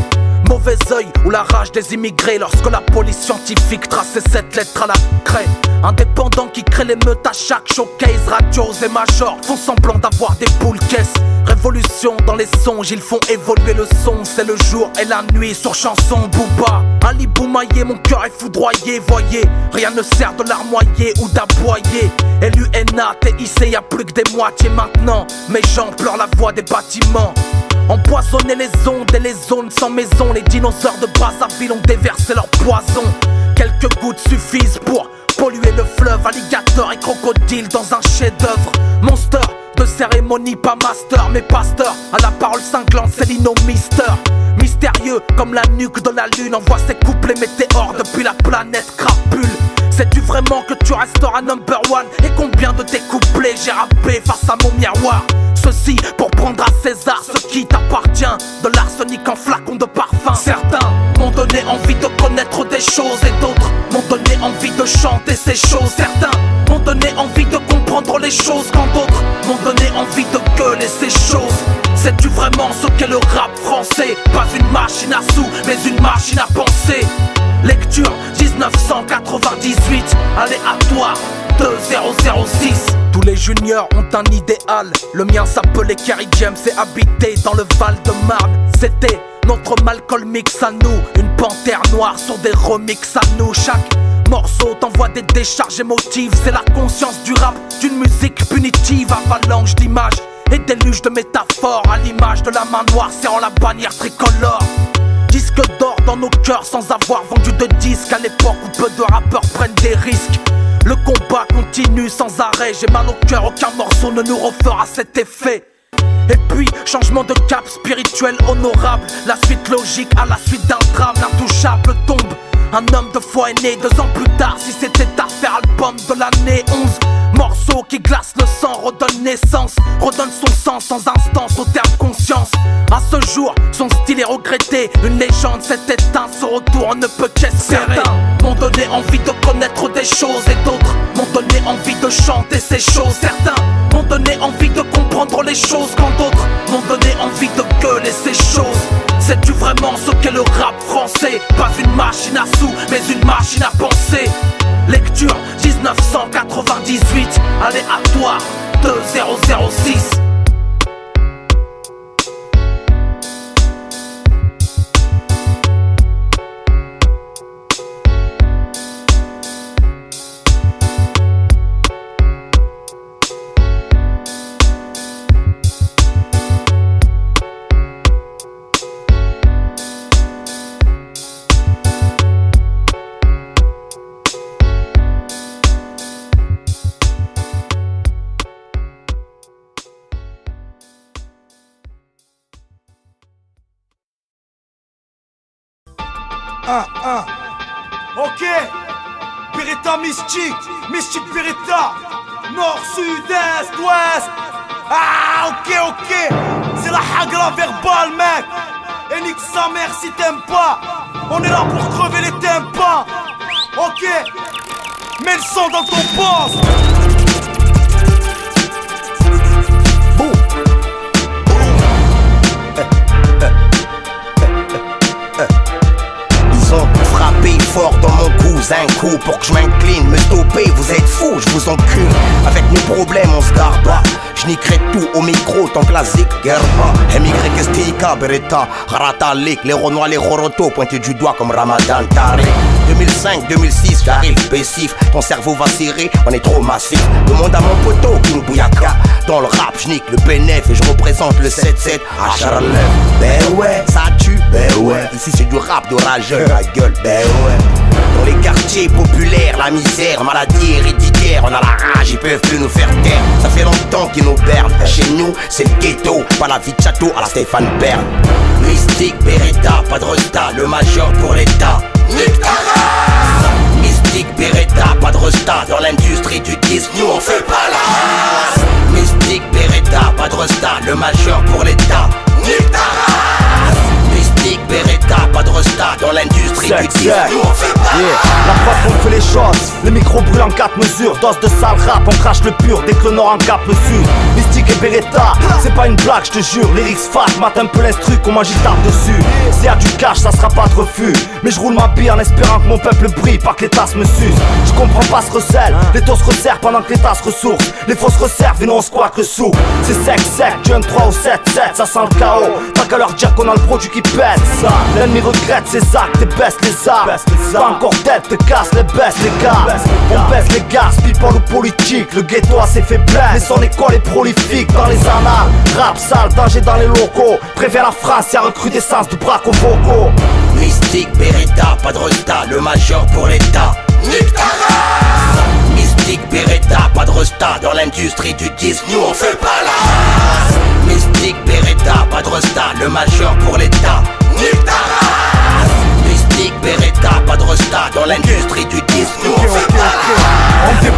mauvais œil ou la rage des immigrés lorsque la police scientifique traçait cette lettre à la craie. Indépendants qui créent l'émeute à chaque showcase, radios et majors font semblant d'avoir des boules caisses. Révolution dans les songes, ils font évoluer le son. C'est le jour et la nuit sur chanson Booba. Ali Boumaillé, mon cœur est foudroyé. Voyez, rien ne sert de larmoyer ou d'aboyer. LUNA, TIC, y'a plus que des moitiés maintenant. Mes gens pleurent la voix des bâtiments. Empoisonner les ondes et les zones sans maison. Les dinosaures de Brazzaville ont déversé leur poison. Quelques gouttes suffisent pour polluer le fleuve. Alligator et crocodile dans un chef-d'œuvre. Monster de cérémonie, pas master, mais pasteur. À la parole cinglante, c'est Lino Mister. Mystérieux comme la nuque de la lune. Envoie ses couplets météores depuis la planète crapule. Sais-tu vraiment que tu resteras number one? Et combien de tes couplets j'ai rappé face à mon miroir? Ceci pour prendre à César ce qui t'appartient. De l'arsenic en flacon de parfum. Certains m'ont donné envie de connaître des choses et d'autres m'ont donné envie de chanter ces choses. Certains m'ont donné envie de comprendre les choses quand d'autres m'ont donné envie de gueuler ces choses. Sais-tu vraiment ce qu'est le rap français? Pas une machine à sous, mais une machine à penser. Lecture 1998, aléatoire 2006. Tous les juniors ont un idéal. Le mien s'appelait Kerry James et habitait dans le Val-de-Marne. C'était notre Malcolm X à nous, une panthère noire sur des remixes à nous. Chaque morceau t'envoie des décharges émotives. C'est la conscience du rap, d'une musique punitive. Avalanche d'images et déluge de métaphores, à l'image de la main noire serrant la bannière tricolore. Disque d'or dans nos cœurs sans avoir vendu de disques. À l'époque où peu de rappeurs prennent des risques. Le combat continue sans arrêt. J'ai mal au cœur, aucun morceau ne nous refera cet effet. Et puis, changement de cap spirituel honorable. La suite logique à la suite d'un drame. L'intouchable tombe. Un homme de foi est né 2 ans plus tard. Si c'était à faire album de l'année 11. Morceau qui glace le sang, redonne naissance. Redonne son sens sans instance au terme conscience. À ce jour, son style est regretté. Une légende s'est éteinte, ce retour on ne peut qu'espérer. Certains m'ont donné envie de connaître des choses et d'autres m'ont donné envie de chanter ces choses. Certains m'ont donné envie de comprendre les choses quand d'autres m'ont donné envie de gueuler ces choses. Sais-tu vraiment ce qu'est le rap français? Pas une machine à sous, mais une machine à penser. Lecture 1998, aléatoire 2006. Ok, Beretta Mystique, Mystique Beretta, nord, sud, est, ouest. Ah, ok, c'est la hagra verbale, mec. Et nique sa mère si t'aimes pas. On est là pour crever les tympans. Ok, mets le son dans ton poste. Frappé fort dans mon cousin, coup pour que je m'incline, me stopper, vous êtes fous, je vous encule. Avec nos problèmes on se garde pas. Je niquerai tout au micro tant que la zik guerre pas. MYSTIK, Beretta, Ratalik, les Renois, les Rorotos pointés du doigt comme Ramadan Tariq. 2005-2006, j'arrive pécif. Ton cerveau va serrer, on est trop massif. Demande à mon poteau King Bouyaka. Dans le rap, j'nique le bénéf et je représente le 7-7 à Charles. Ben ouais, ça tue, ben ouais. Ici c'est du rap de rageux, ma gueule, ben ouais. Dans les quartiers populaires, la misère, maladie héréditaire, on a la rage, ils peuvent plus nous faire taire. Ça fait longtemps qu'ils nous bernent. Chez nous, c'est le ghetto, pas la vie de château à la Stéphane Bern. Mystique, Beretta, pas de retard, le major pour l'état. Nique ta race. Mystique, Beretta, pas de retard, dans l'industrie du disque, nous on fait pas la race. Mystique, Beretta, pas de retard, le major pour l'état. Nique ta race. Mystique, Beretta, pas de retard, dans dans l'industrie du disque. Nous on fait pas La preuve qu'on fait les choses, le micro brûle en 4 mesures. Dose de sale rap, on crache le pur dès que le nord en cap le sud. Mystique et Beretta, c'est pas une blague, je te jure. Lyrics fat, mate un peu l'instru, comment j'y tape dessus. S'il y a du cash, ça sera pas de refus. Mais je roule ma bille en espérant que mon peuple brille, pas que l'État se me suce. Je comprends pas ce recel, les taux se resserrent pendant que l'État se ressource. Les fausses resservent et nous on squatte le sou. C'est sec, du 1, 3 ou 7, ça sent le chaos. T'as qu'à leur dire qu'on a le produit qui pète. L'ennemi regrette ses actes et baisse les armes. Pas encore tête, te casse les baisse les gars. On baisse les gars, people ou politique. Le ghetto a ses faiblesses, mais son école est prolifique. Dans les annales, rap sale, danger dans les locaux. Prévient la France, y'a recrudescence de braco vocaux. Mystique, Beretta, pas de resta, le major pour l'État. Nique ta race. Mystique, Beretta, pas de resta, dans l'industrie du disque, nous on fait pas la race. Mystique, Beretta, pas de resta, le major pour l'État. Nique ta race. Mystique, Beretta, pas de resta, dans l'industrie du disque, nous on fait pas la race.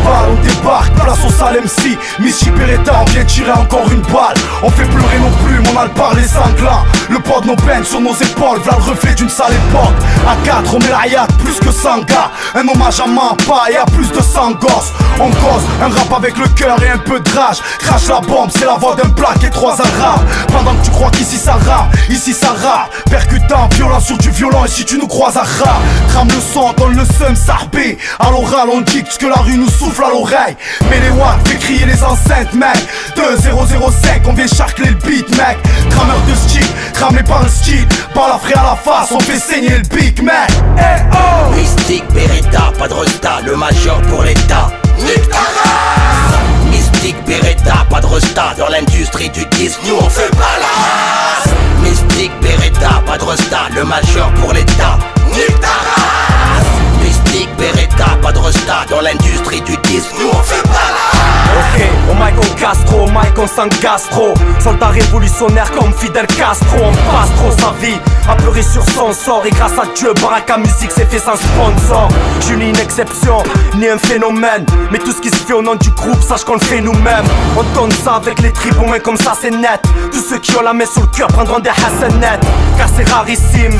On débarque, place au sale MC. Mystique Beretta, on vient tirer encore une balle. On fait pleurer nos plumes, on a le parler sanglant. Le poids de nos peines sur nos épaules, v'là le reflet d'une sale époque. À 4, on met la hayat, plus que 100 gars. Un hommage à Mampa et à plus de 100 gosses. On cause un rap avec le cœur et un peu de rage. Crache la bombe, c'est la voix d'un black et 3 arabes. Pendant que tu crois qu'ici ça rame, ici ça rappe. Percutant, violent sur du violent, et si tu nous croises à rap, crame le son, donne le seum, sarbé. À l'oral, on dit ce que la rue nous souffle à l'oreille. Mais les watts, fait crier les enceintes, mec. 2005, on vient charcler le beat, mec. Crameur de style, crame les par le style. Par la frais à la face, on fait saigner le big, mec. Hey, oh. Mystique, Beretta, pas de resta, le major pour l'État. Nique ta race. Mystique, Beretta, pas de resta, dans l'industrie du disque, nous on fait pas la race. Mystique, Beretta, pas de resta, le major pour l'État. Nique ta race. Mystique, Beretta, pas de resta, dans l'industrie du disque, nous on fait pas la race. Ok, au mic on Castro, au mic on sang gastro. Soldat révolutionnaire comme Fidel Castro. On passe trop sa vie à pleurer sur son sort. Et grâce à Dieu, Baraka Musique s'est fait sans sponsor. Je suis ni une exception, ni un phénomène. Mais tout ce qui se fait au nom du groupe, sache qu'on le fait nous-mêmes. On donne ça avec les tripes, au moins comme ça c'est net. Tous ceux qui ont la main sur le cœur prendront des hassanettes. Car c'est rarissime.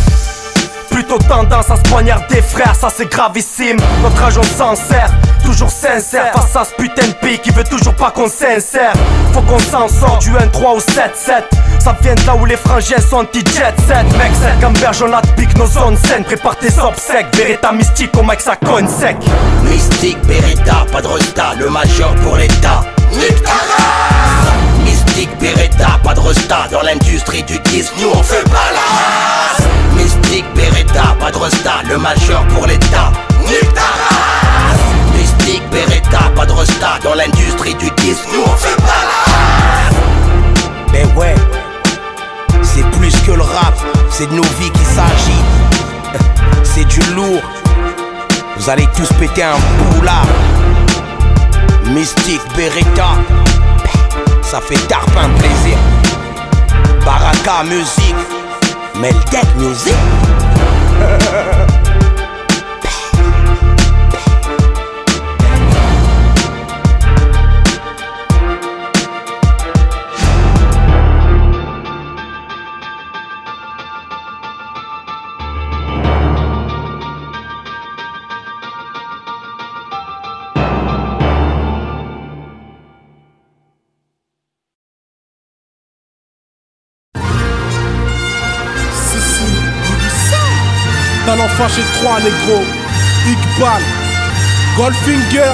Plutôt tendance à se poignarder frère, ça c'est gravissime. Notre âge on s'en sert, toujours sincère. Face à ce putain de pays qui veut toujours pas qu'on s'insère. Faut qu'on s'en sort du 1, 3 ou 7, 7. Ça vient de là où les frangins sont anti-jet set. Mec, c'est gamberge, on la pique nos zones saines. Prépare tes obsèques, Beretta mystique, au mec ça conne sec. Mystique, Beretta, pas de resta, le major pour l'État. Nique ta race. Mystique, Beretta, pas de resta, dans l'industrie du disque, nous on fait pas la race. Mystique, Beretta, pas de resta, le major pour l'État. Nique ta race. Mystique, Beretta, pas de resta, dans l'industrie du disque, nous on fait pas la race. Ben ouais, c'est plus que le rap, c'est de nos vies qu'il s'agit. C'est du lourd, vous allez tous péter un bout là. Mystique, Beretta, ça fait tarpin plaisir. Baraka Musique, Meltec Music. Talent fâché 3 négro, Iqbal, Goldfinger,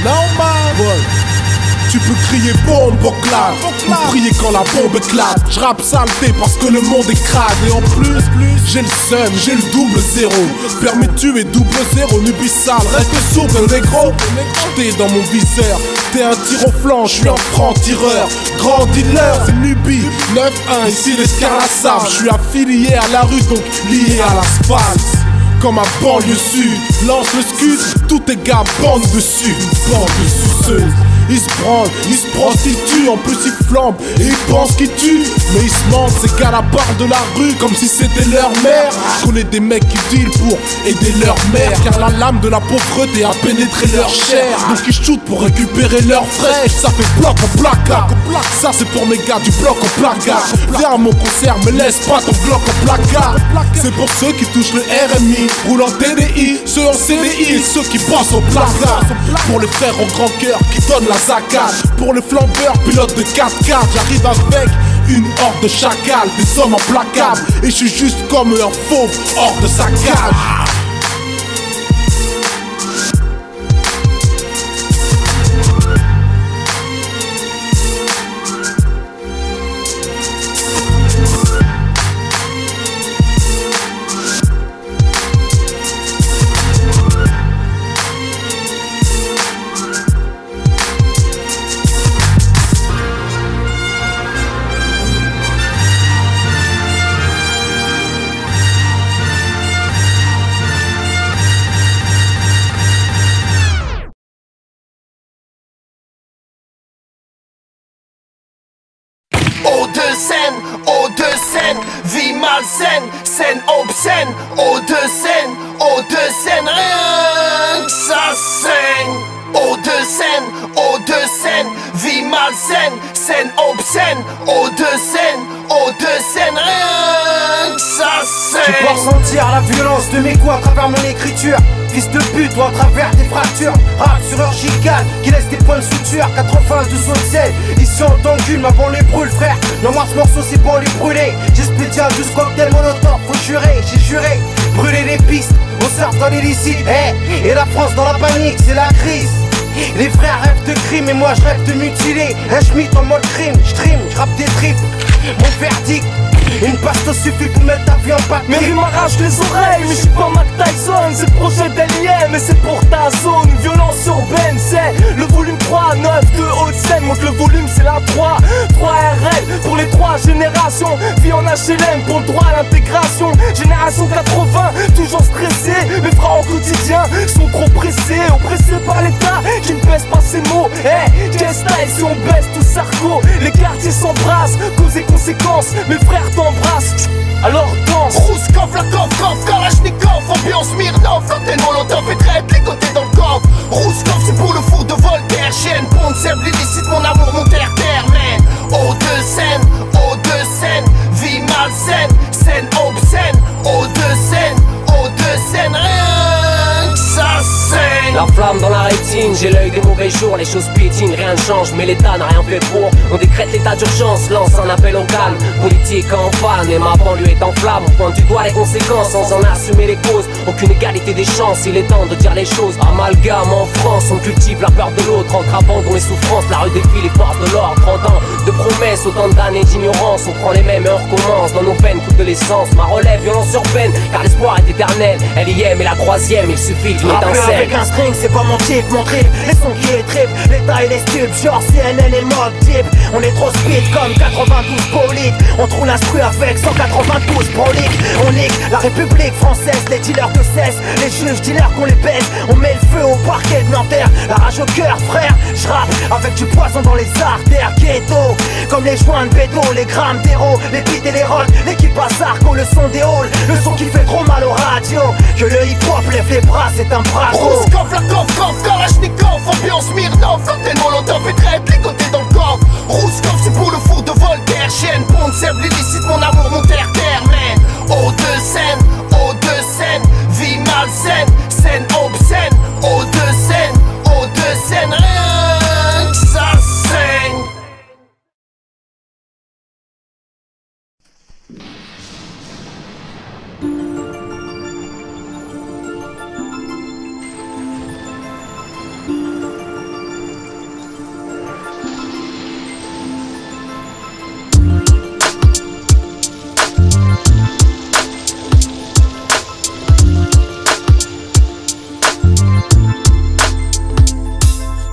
normal. Tu peux crier bombe au clap, ou prier quand la bombe éclate. Je rappe saleté parce que le monde est crade. Et en plus, j'ai le seum, j'ai le double zéro. Permis de tuer double zéro, nubis sale, reste sourd de négro. T'es dans mon viseur, t'es un tir au flanc, je suis un franc-tireur. Grand dealer, c'est Nubi, 9-1, ici l'escarlassable. Je suis affilié à la rue, donc lié à l'asphalte. Comme à banlieue sud, lance le scud, tous tes gars bandent dessus. Une bande de suceuses il se branle, il se prostitue, en plus il flambe et il pense qu'il tue. Mais il se ment, c'est qu'à la barre de la rue comme si c'était leur mère. Je connais des mecs qui dealent pour aider leur mère, car la lame de la pauvreté a pénétré leur chair. Donc ils shootent pour récupérer leur fraîche. Ça fait bloc en placard. Ça c'est pour mes gars du bloc en placard. Viens à mon concert, mais laisse pas ton bloc en placard. C'est pour ceux qui touchent le RMI, roulent en TDI, ceux en CDI et ceux qui bossent au placard. Pour les frères au grand cœur qui donnent la zacade, pour les flambeurs pilotes de 4x4, j'arrive avec une horde de chacals, des hommes implacables. Et je suis juste comme un fauve hors de sa cage. Eau de Seine, vie malsaine, scène obscène, eau de Seine, rien que ça saigne. Eau de Seine, vie malsaine, scène obscène, eau de Seine, rien que ça saigne. Tu peux ressentir la violence de mes coups à travers mon écriture. Fils de pute ou à travers des fractures. Rap sur leur chicane qui laisse des points de suture. 92 autres scènes, ici on t'encule, ma banlieue brûle frère. Non moi ce morceau c'est pour les brûler. J'ai spécial juste cocktail molotov, faut jurer, j'ai juré. Brûler les pistes, on surfe dans l'illicite. Et la France dans la panique, c'est la crise. Les frères rêvent de crime et moi je rêve de mutiler. Un schmitt en mode crime, j'trime, j'rappe des tripes. Mon verdict, une pasto suffit pour mettre ta vie en papier. Mes rimes arrachent les oreilles, mais j'suis pas Mac Tyson. C'est le projet d'Alien, mais c'est pour ta zone. Violence urbaine, c'est le volume 3, 9 de Haute-Seine. Monte le volume, c'est la 3 RL pour les 3 générations. Vie en HLM pour le droit à l'intégration. Génération 80, toujours stressé. Mes frères au quotidien sont trop pressés, oppressés par l'État qui ne baisse pas ses mots. Qu'est-ce style si on baisse tout Sarko? Les quartiers s'embrassent, cause et conséquences. Mes frères t'embrassent, alors danse. Rouskov, la coffre, Kalachnikov, ambiance Smirnov, l'antenne Molotov et traite les côtés dans le coffre. Rouskov, c'est pour le four de Voltaire, chienne, ponte, sève, l'illicite, mon amour, mon terre-terre, man. Eau de Seine, vie malsaine, scène obscène, eau de Seine, rien que ça saigne. La flamme dans la rétine, j'ai l'œil des mauvais jours, les choses piétinent, rien ne change, mais l'État n'a rien fait pour. On décrète l'état d'urgence, lance un appel au calme. Politique en panne et ma banlieue est en flamme. On pointe du doigt les conséquences sans en assumer les causes. Aucune égalité des chances, il est temps de dire les choses. Amalgame en France, on cultive la peur de l'autre. Entre abandon et souffrance, la rue défie les forces de l'ordre. 30 ans de promesses, autant d'années d'ignorance. On prend les mêmes et on recommence, dans nos veines coûte de l'essence. Ma relève, violence urbaine, car l'espoir est éternel. LIM est la 3ème, il suffit d'une étincelle. Avec un string, c'est pas mon type, mon trip. Les sons qui est trip, l'état et les stupes. Genre CNN et mob type. On est trop speed comme 92 polites. On trouve l'instru avec 192 proliques. On nique la République française, les dealers que cessent. Les juges dealers qu'on les baisse. On met le feu au parquet de Nanterre. La rage au cœur, frère. J'rappe avec du poison dans les artères. Ghetto, comme les joints de béton, les grammes d'héros, les beats et les rolls. L'équipe à Sarko, le son des halls. Le son qui fait trop mal aux radios. Que le hip-hop lève les bras, c'est un bravo. Rouskov, la coffre, Kalachnikov, ambiance Smirnov, l'antenne Molotov et traite les côtés dans le coffre. Rouskov, c'est pour le four de Voltaire, chienne, ponte, sève, l'illicite, mon amour, mon terre-terre, man. Eau de Seine, vie malsaine, scène obscène, eau de Seine, rien que ça saigne.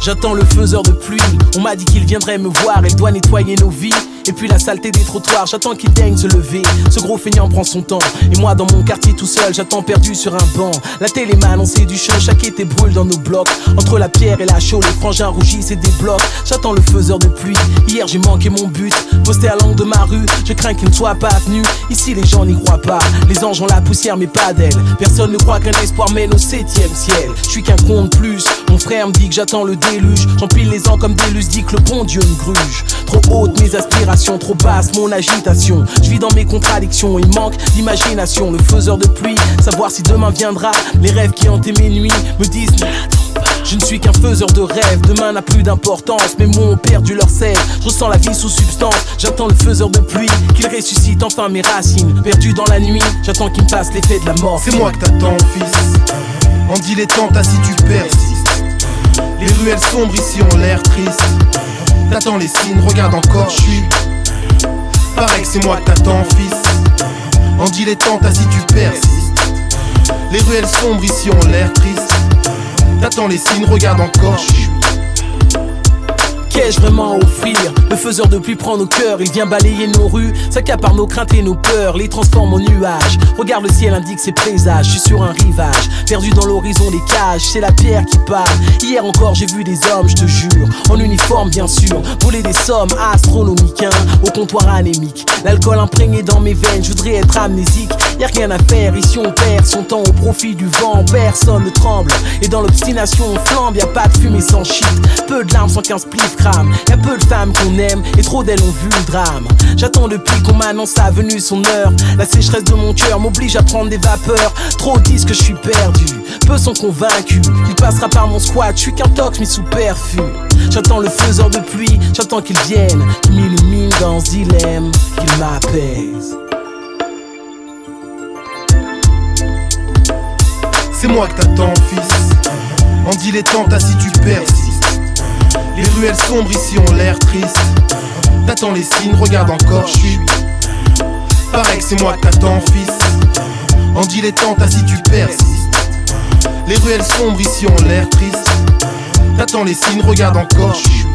J'attends le faiseur de pluie, on m'a dit qu'il viendrait me voir, il doit nettoyer nos vies. Et puis la saleté des trottoirs, j'attends qu'il daigne se lever. Ce gros feignant prend son temps. Et moi dans mon quartier tout seul, j'attends perdu sur un banc. La télé m'a annoncé du chant, chaque été brûle dans nos blocs. Entre la pierre et la chaux, les frangins rougissent et débloquent. J'attends le faiseur de pluie. Hier j'ai manqué mon but, posté à l'angle de ma rue. Je crains qu'il ne soit pas venu. Ici les gens n'y croient pas. Les anges ont la poussière mais pas d'elle. Personne ne croit qu'un espoir mène au 7e ciel. Je suis qu'un con de plus. Mon frère me dit que j'attends le déluge. J'empile les ans comme des lus, dit que le bon Dieu me gruge. Trop haute mes aspirations, trop basse mon agitation. Je vis dans mes contradictions, il manque d'imagination. Le faiseur de pluie, savoir si demain viendra. Les rêves qui hantaient mes nuits me disent ne l'attends pas. Je ne suis qu'un faiseur de rêves, demain n'a plus d'importance. Mes mots ont perdu leur sel, je ressens la vie sous substance. J'attends le faiseur de pluie, qu'il ressuscite enfin mes racines. Perdu dans la nuit, j'attends qu'il me passe l'effet de la mort. C'est moi que t'attends fils, en dilettante assis tu persistes. Les ruelles sombres ici ont l'air triste. T'attends les signes, regarde encore, je suis. Pareil que c'est moi que t'attends fils, en dilettante assis tu persistes. Les ruelles sombres ici ont l'air tristes. T'attends les signes, regarde encore, je suis. Qu'ai-je vraiment à offrir? Le faiseur de pluie prend nos cœurs, il vient balayer nos rues, s'accapare nos craintes et nos peurs, les transforme en nuages. Regarde le ciel, indique ses présages, je suis sur un rivage, perdu dans l'horizon des cages, c'est la pierre qui parle. Hier encore j'ai vu des hommes, je te jure, en uniforme bien sûr, voler des sommes astronomiques, hein, au comptoir anémique. L'alcool imprégné dans mes veines, je voudrais être amnésique. Y'a rien à faire, ici on perd son temps au profit du vent, personne ne tremble. Et dans l'obstination on flambe, y'a pas de fumée sans shit, peu de larmes sans 15 plifs. Y'a peu de femmes qu'on aime et trop d'elles ont vu le drame. J'attends depuis qu'on m'annonce sa venue, son heure. La sécheresse de mon cœur m'oblige à prendre des vapeurs. Trop disent que je suis perdu, peu sont convaincus qu'il passera par mon squat. Je suis qu'un tox mis sous perfus. J'attends le faiseur de pluie, j'attends qu'il vienne, qu'il m'illumine dans ce dilemme, qu'il m'apaise. C'est moi que t'attends fils, en dilettante assis tu persistes. Les ruelles sombres ici ont l'air tristes. T'attends les signes, regarde encore, je suis. Pareil que c'est moi que t'attends fils, en dilettante assis tu persistes. Les ruelles sombres ici ont l'air tristes. T'attends les signes, regarde encore, je suis.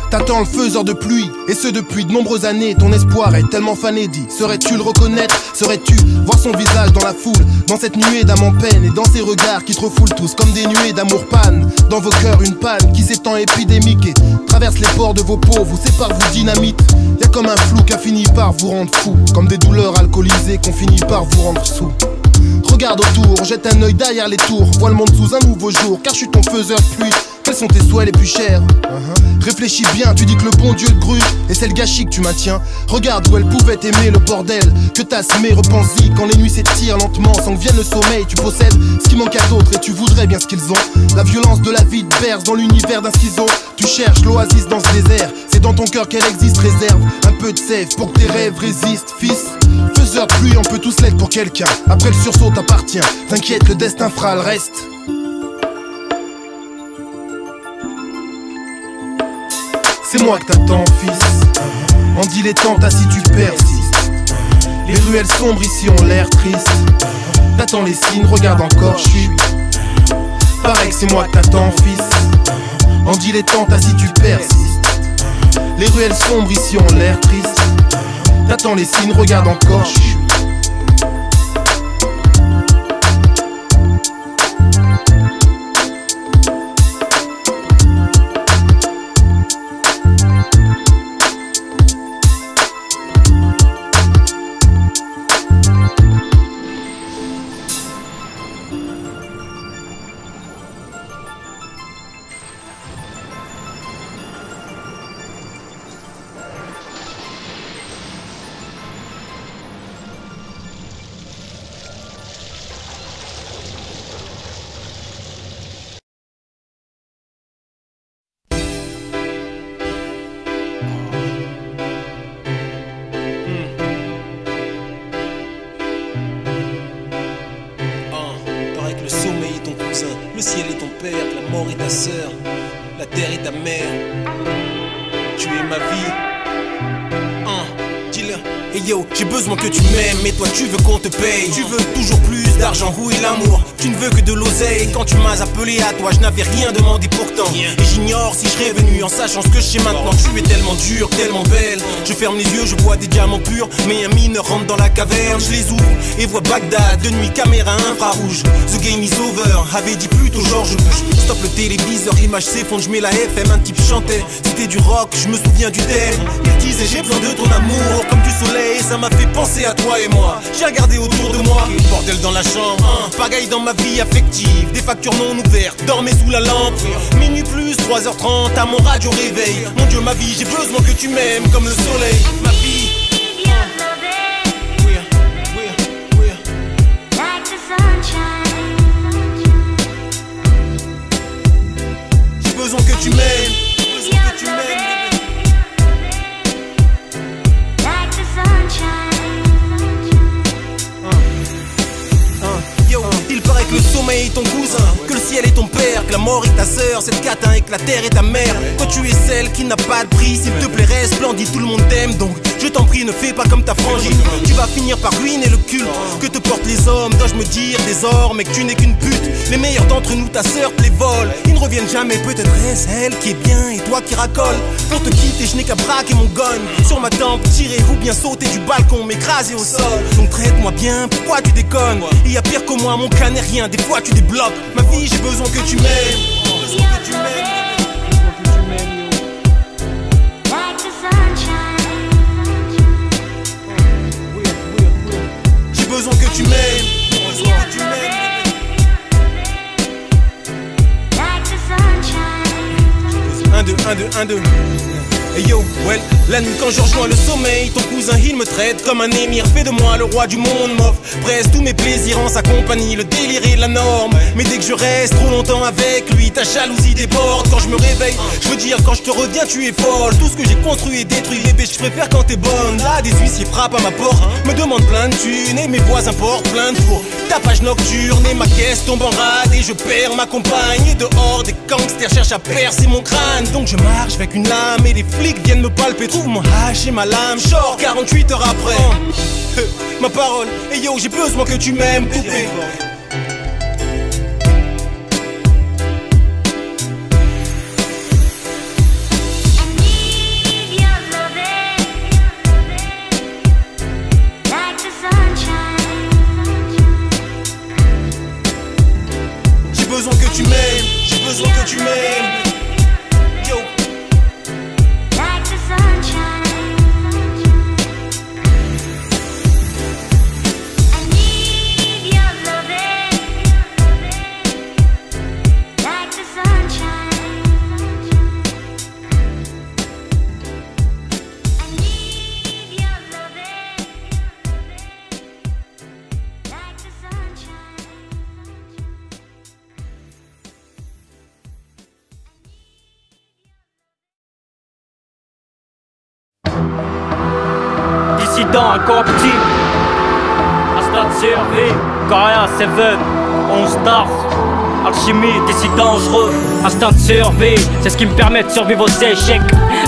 T'attends le faiseur de pluie, et ce depuis de nombreuses années. Ton espoir est tellement fané, dit. Serais-tu le reconnaître? Serais-tu voir son visage dans la foule? Dans cette nuée d'âme en peine, et dans ces regards qui te refoulent tous comme des nuées d'amour panne. Dans vos cœurs une panne qui s'étend épidémique et traverse les pores de vos peaux, vous sépare, vous dynamite. Y'a comme un flou qui a fini par vous rendre fou, comme des douleurs alcoolisées qu'on finit par vous rendre sous. Regarde autour, jette un œil derrière les tours, vois le monde sous un nouveau jour, car je suis ton faiseur de pluie. Quels sont tes souhaits les plus chers? Réfléchis bien, tu dis que le bon Dieu te gruge, et c'est le gâchis que tu maintiens. Regarde où elle pouvait t'aimer, le bordel que t'as semé, repense-y. Quand les nuits s'étirent lentement sans que vienne le sommeil, tu possèdes ce qui manque à d'autres et tu voudrais bien ce qu'ils ont. La violence de la vie te berce dans l'univers d'un schizo. Tu cherches l'oasis dans ce désert, c'est dans ton cœur qu'elle existe. Réserve un peu de sève pour que tes rêves résistent, fils. Faiseur de pluie, on peut tous l'être pour quelqu'un. Après le sursaut t'appartient, t'inquiète, le destin fera le reste. C'est moi que t'attends fils, en dilettante assis tu persistes. Les ruelles sombres ici ont l'air tristes. T'attends les signes, regarde encore, je suis. Pareil que c'est moi que t'attends fils, en dilettante assis tu persistes. Les ruelles sombres ici ont l'air tristes. T'attends les signes, regarde encore, je suis. Le ciel est ton père, la mort est ta sœur, la terre est ta mère. Tu es ma vie. Dis-le. Et yo, j'ai besoin que tu m'aimes, mais toi tu veux qu'on te paye. Tu veux toujours plus d'argent, où est l'amour? Tu ne veux que de l'oseille. Quand tu m'as appelé à toi, je n'avais rien demandé pourtant. Et j'ignore si je serais venu en sachant ce que je sais maintenant. Tu es tellement dur, tellement belle. Je ferme les yeux, je vois des diamants purs. Mais un mineur rentre dans la caverne, je les ouvre et vois Bagdad. De nuit, caméra infrarouge. The game is over, avait dit plutôt George Bush. Stop le téléviseur, l'image s'effondre, je mets la FM. Un type chantait, c'était du rock, je me souviens du thème. Il disait j'ai besoin de ton amour, comme du soleil, ça m'a fait penser à toi et moi. J'ai regardé autour de moi, bordel dans la chambre, pagaille dans ma vie affective, des factures non ouvertes, dormez sous la lampe. Minuit plus 3h30, à mon radio réveil. Mon Dieu, ma vie, j'ai besoin que tu m'aimes comme le soleil. Ma vie. J'ai besoin que tu m'aimes. Il paraît que le sommeil est ton cousin, que le ciel est ton père, que la mort est ta sœur, cette catin et que la terre est ta mère. Toi tu es celle qui n'a pas de prix, s'il te plaît reste splendide, tout le monde t'aime donc je t'en prie ne fais pas comme ta frangine. Tu vas finir par ruiner le culte que te portent les hommes, dois-je me dire désormais que tu n'es qu'une pute. Les meilleurs d'entre nous, ta sœur te les vole, ils ne reviennent jamais, peut-être est-ce elle qui est bien et toi qui racole. Pour te quitter je n'ai qu'à braquer mon gun sur ma tempe, tirer ou bien sauter du balcon, m'écraser au sol. Donc traite-moi bien, pourquoi tu déconnes? Il y a pire que moi, mon cas n'est rien, des fois tu débloques. Ma vie j'ai besoin que tu m'aimes. J'ai besoin que tu m'aimes. 1, 2, 1, 2, 1, 2. Hey yo, well, la nuit quand je rejoins le sommeil, ton cousin il me traite comme un émir, fait de moi le roi du monde, m'offre presque tous mes plaisirs en sa compagnie, le délire est la norme. Mais dès que je reste trop longtemps avec lui, ta jalousie déborde. Quand je me réveille, je veux dire quand je te reviens tu es folle. Tout ce que j'ai construit est détruit, bébé je préfère quand t'es bonne. Là des huissiers frappent à ma porte, me demandent plein de thunes et mes voisins portent plein de fours. Ta page nocturne et ma caisse tombe en rade et je perds ma compagne. Et dehors des gangsters cherchent à percer mon crâne. Donc je marche avec une lame et les flics viennent me palper, trouve mon hache et ma lame, short 48 heures après. Ma parole, et yo j'ai besoin que tu m'aimes, poupée. J'ai besoin que tu m'aimes, j'ai besoin que tu m'aimes. Dissident incorruptible, instant de survie, Coréen 7, 11 stars, alchimie, décide dangereux, instinct de survie, c'est ce qui me permet de survivre aux échecs.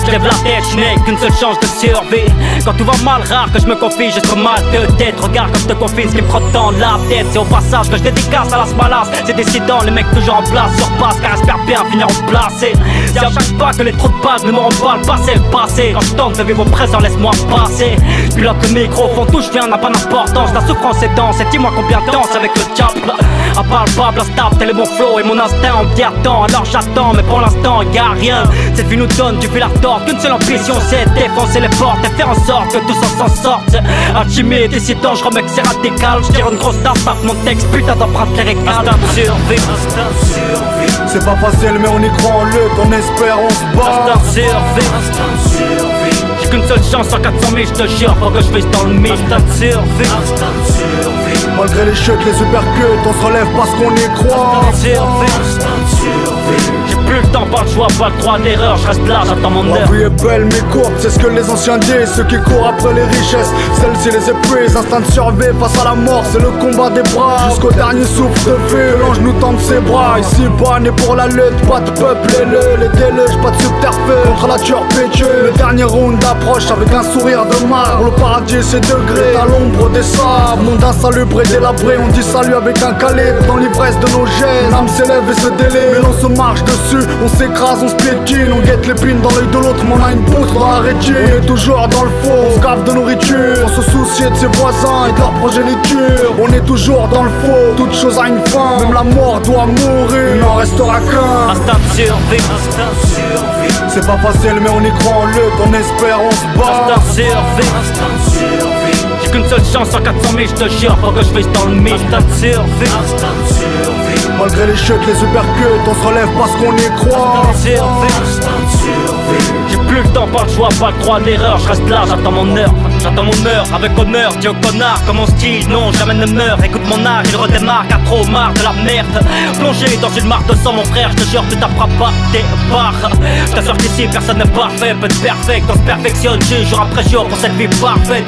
Je lève la tête, je n'ai qu'une seule chance de survie. Quand tout va mal, rare que je me confie, je serai mal de tête. Regarde comme je te confie, ce qui me frotte dans la tête. C'est au passage que je dédicace à la smalasse. C'est décidant, les mecs toujours en place, surpassent, car espèrent bien finir en placé. C'est à chaque pas que les trous de passe ne m'auront pas le passé, le passé. Quand je tente de vivre au présent, laisse-moi passer. Je pilote le micro, fond tout, je viens, n'a pas d'importance. La souffrance est dense, et dis-moi combien de danse avec le diable. Impalpable, instable, tel est mon flow et mon instinct. On me dit attends, alors j'attends, mais pour l'instant y'a rien. Cette vie nous donne du fil à retordre, qu'une seule ambition c'est défoncer les portes et faire en sorte que tout ça s'en sorte. Alchimie, décidant, je remets que c'est radical. Je tire une grosse tasse, tape mon texte, putain d'empreinte lyricale. Instinct de survie, instinct de survie. C'est pas facile mais on y croit en lutte, on espère, on se bat. Instinct de survie, instinct de survie. J'ai qu'une seule chance sur 400 000, je te jure, faut que je vise dans le mille. Instinct de survie, instinct de survie. Malgré les chutes, les uppercuts, on se relève parce qu'on y croit. Instinct de survie, instinct de survie. plus le temps, pas le choix, pas le droit d'erreur. Je reste là, j'attends mon heure. La vie est belle mais courte, c'est ce que les anciens disent. Ceux qui courent après les richesses, celles-ci les épuisent. Instinct de survie face à la mort, c'est le combat des bras. Jusqu'au dernier souffle de vie, l'ange nous tend ses bras. Ici pas né pour la lutte, pas de peuple ailé. Les déluges, pas de subterfuge contre la turpitude. Le dernier round approche avec un sourire de marbre. Le paradis c'est degrés, à l'ombre des sables. Monde insalubre et délabré, on dit salut avec un calibre. Dans l'ivresse de nos gènes, l'âme s'élève et se délève. Mais l'on se marche dessus, on s'écrase, on se piétine. On guette l'épine dans l'œil de l'autre, mais on a une poutre dans la rétine. On est toujours dans le faux, on se gave de nourriture. On se soucie de ses voisins et de leur progéniture. On est toujours dans le faux, toute chose a une fin. Même la mort doit mourir, il n'en restera qu'un. Instinct de survie, instinct de survie. C'est pas facile mais on y croit, on lutte, on espère, on se bat. Instinct de survie, instinct de survie. J'ai qu'une seule chance en 400 000, je te jure, faut que je fasse dans le mille. Instinct de survie, instinct de survie. Malgré les chutes, les uppercuts, on se relève parce qu'on y croit. Instinct de survie, instinct de survie. J'ai plus le temps, pas le choix, pas le droit d'erreur. Je reste là, j'attends mon heure. J'attends mon heure avec honneur, dis au connard que mon style, non, jamais ne meurt. Écoute mon art, il redémarre, car trop marre de la merde. Plongé dans une mare de sang, mon frère, je te jure, tu t'apprends pas tes barres. Je t'assure qu'ici, personne n'est parfait, peu de perfect. On se perfectionne jour après jour pour cette vie parfaite.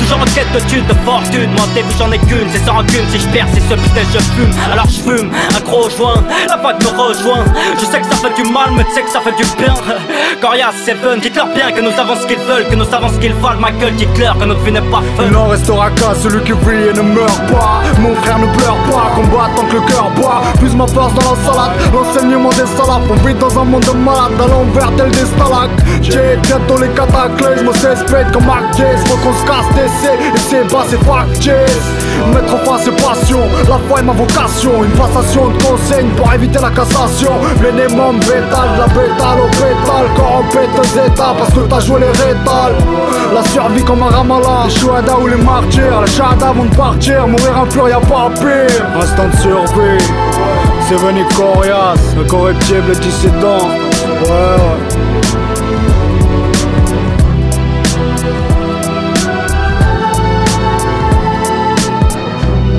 Toujours en quête de thunes, de fortune. Moi, tes vues, j'en ai qu'une, c'est sans rancune. Si je perds, c'est ce business, je fume. Alors je fume, un gros joint, la vague me rejoint. Je sais que ça fait du mal, mais tu sais que ça fait du bien. Coriace, Seven, dites-leur bien que nous avons ce qu'ils veulent, que nous savons ce qu'ils valent. Ma gueule, dites-leur que notre vie n'est pas fun. Il n'en restera qu'un, celui qui vit et ne meurt pas. Mon frère ne pleure pas, combat tant que le cœur bat. Plus ma force dans la salade, l'enseignement des salades. On vit dans un monde de malades, à l'envers tel des stalacs. J'ai bientôt les cataclysmes, s'espète comme Mark Jace. Faut qu'on se casse d'essai, et c'est bas, c'est fact Jace. Mettre fin à ses passions, la foi est ma vocation. Une passation de consigne pour éviter la cassation. Minimum bétal, la bétale au pétale. Quand on pète aux états, parce que t'as joué les rétals. La survie comme un Ramallah, les chouhada ou les martyrs. Les shahada avant de partir, mourir impur y'a pas pire. Instinct de survie, c'est venu coriace, incorruptible et dissident. Ouais.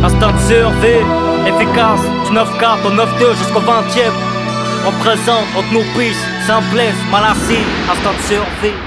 Instinct de survie, efficace, du 9-4 au 9-2 jusqu'au 20e. Représente, entre nos pistes, simplesse, malassie, instinct de survie.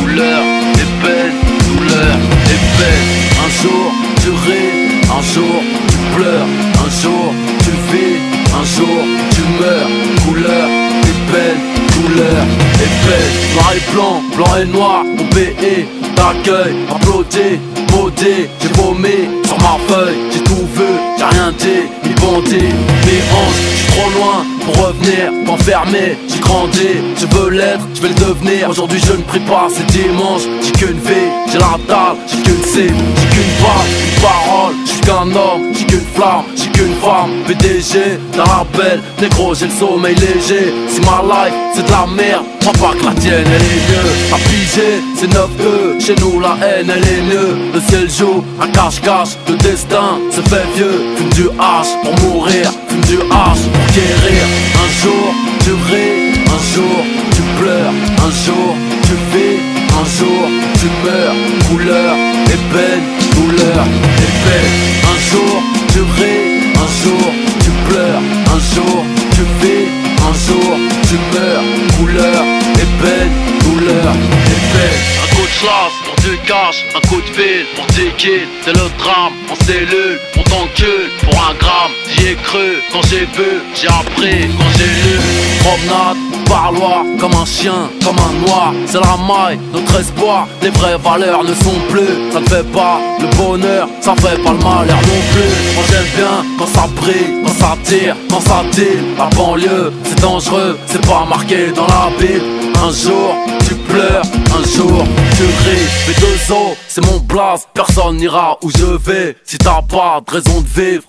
Douleur et peine, douleur et peine. Un jour tu ris, un jour tu pleures, un jour tu vis, un jour tu meurs. Couleur et peine, douleur et peine. Noir et blanc, blanc et noir, mon BE t'accueille, applaudis, maudit. J'ai vomi sur ma feuille, j'ai tout vu, j'ai rien dit, ni bandit. Mes hanches, j'suis trop loin pour revenir, m'enfermer. J'ai grandi, je veux l'être, je vais le devenir. Aujourd'hui je ne prie pas, c'est dimanche. J'ai qu'une vie, j'ai la dalle, j'ai qu'une cible, j'ai qu'une balle, une parole. J'suis qu'un homme, j'ai qu'une flamme, j'ai qu'une femme. PDG, d'un rappel, négro j'ai le sommeil léger. Si ma life c'est de la merde, crois pas que la tienne elle est mieux. À piger, c'est 9-2, chez nous la haine elle est mieux. Le ciel joue, un cache-cache, le destin se fait vieux. Fume du H pour mourir, fume du H pour guérir. Un jour tu ris, un jour tu pleures, un jour tu vis, un jour tu meurs. Couleur et peine, douleur et peine. Un jour tu ris, un jour tu pleures, un jour tu vis, un jour tu meurs. Couleur et peine, douleur et peine. Un coup de chasse pour du cash, un coup de fil pour tes kills. C'est le drame en cellule, on t'encule pour un gramme. J'y ai cru quand j'ai vu, j'ai appris quand j'ai lu. Promenade, parloir, comme un chien, comme un noir. C'est la maille, notre espoir, les vraies valeurs ne sont plus. Ça ne fait pas le bonheur, ça fait pas le malheur non plus. Moi j'aime bien quand ça brille, quand ça tire, quand ça tire. La banlieue, c'est dangereux, c'est pas marqué dans la Bible. Un jour tu pleures, un jour tu ris. Mes deux os, c'est mon blast, personne n'ira où je vais si t'as pas de raison de vivre.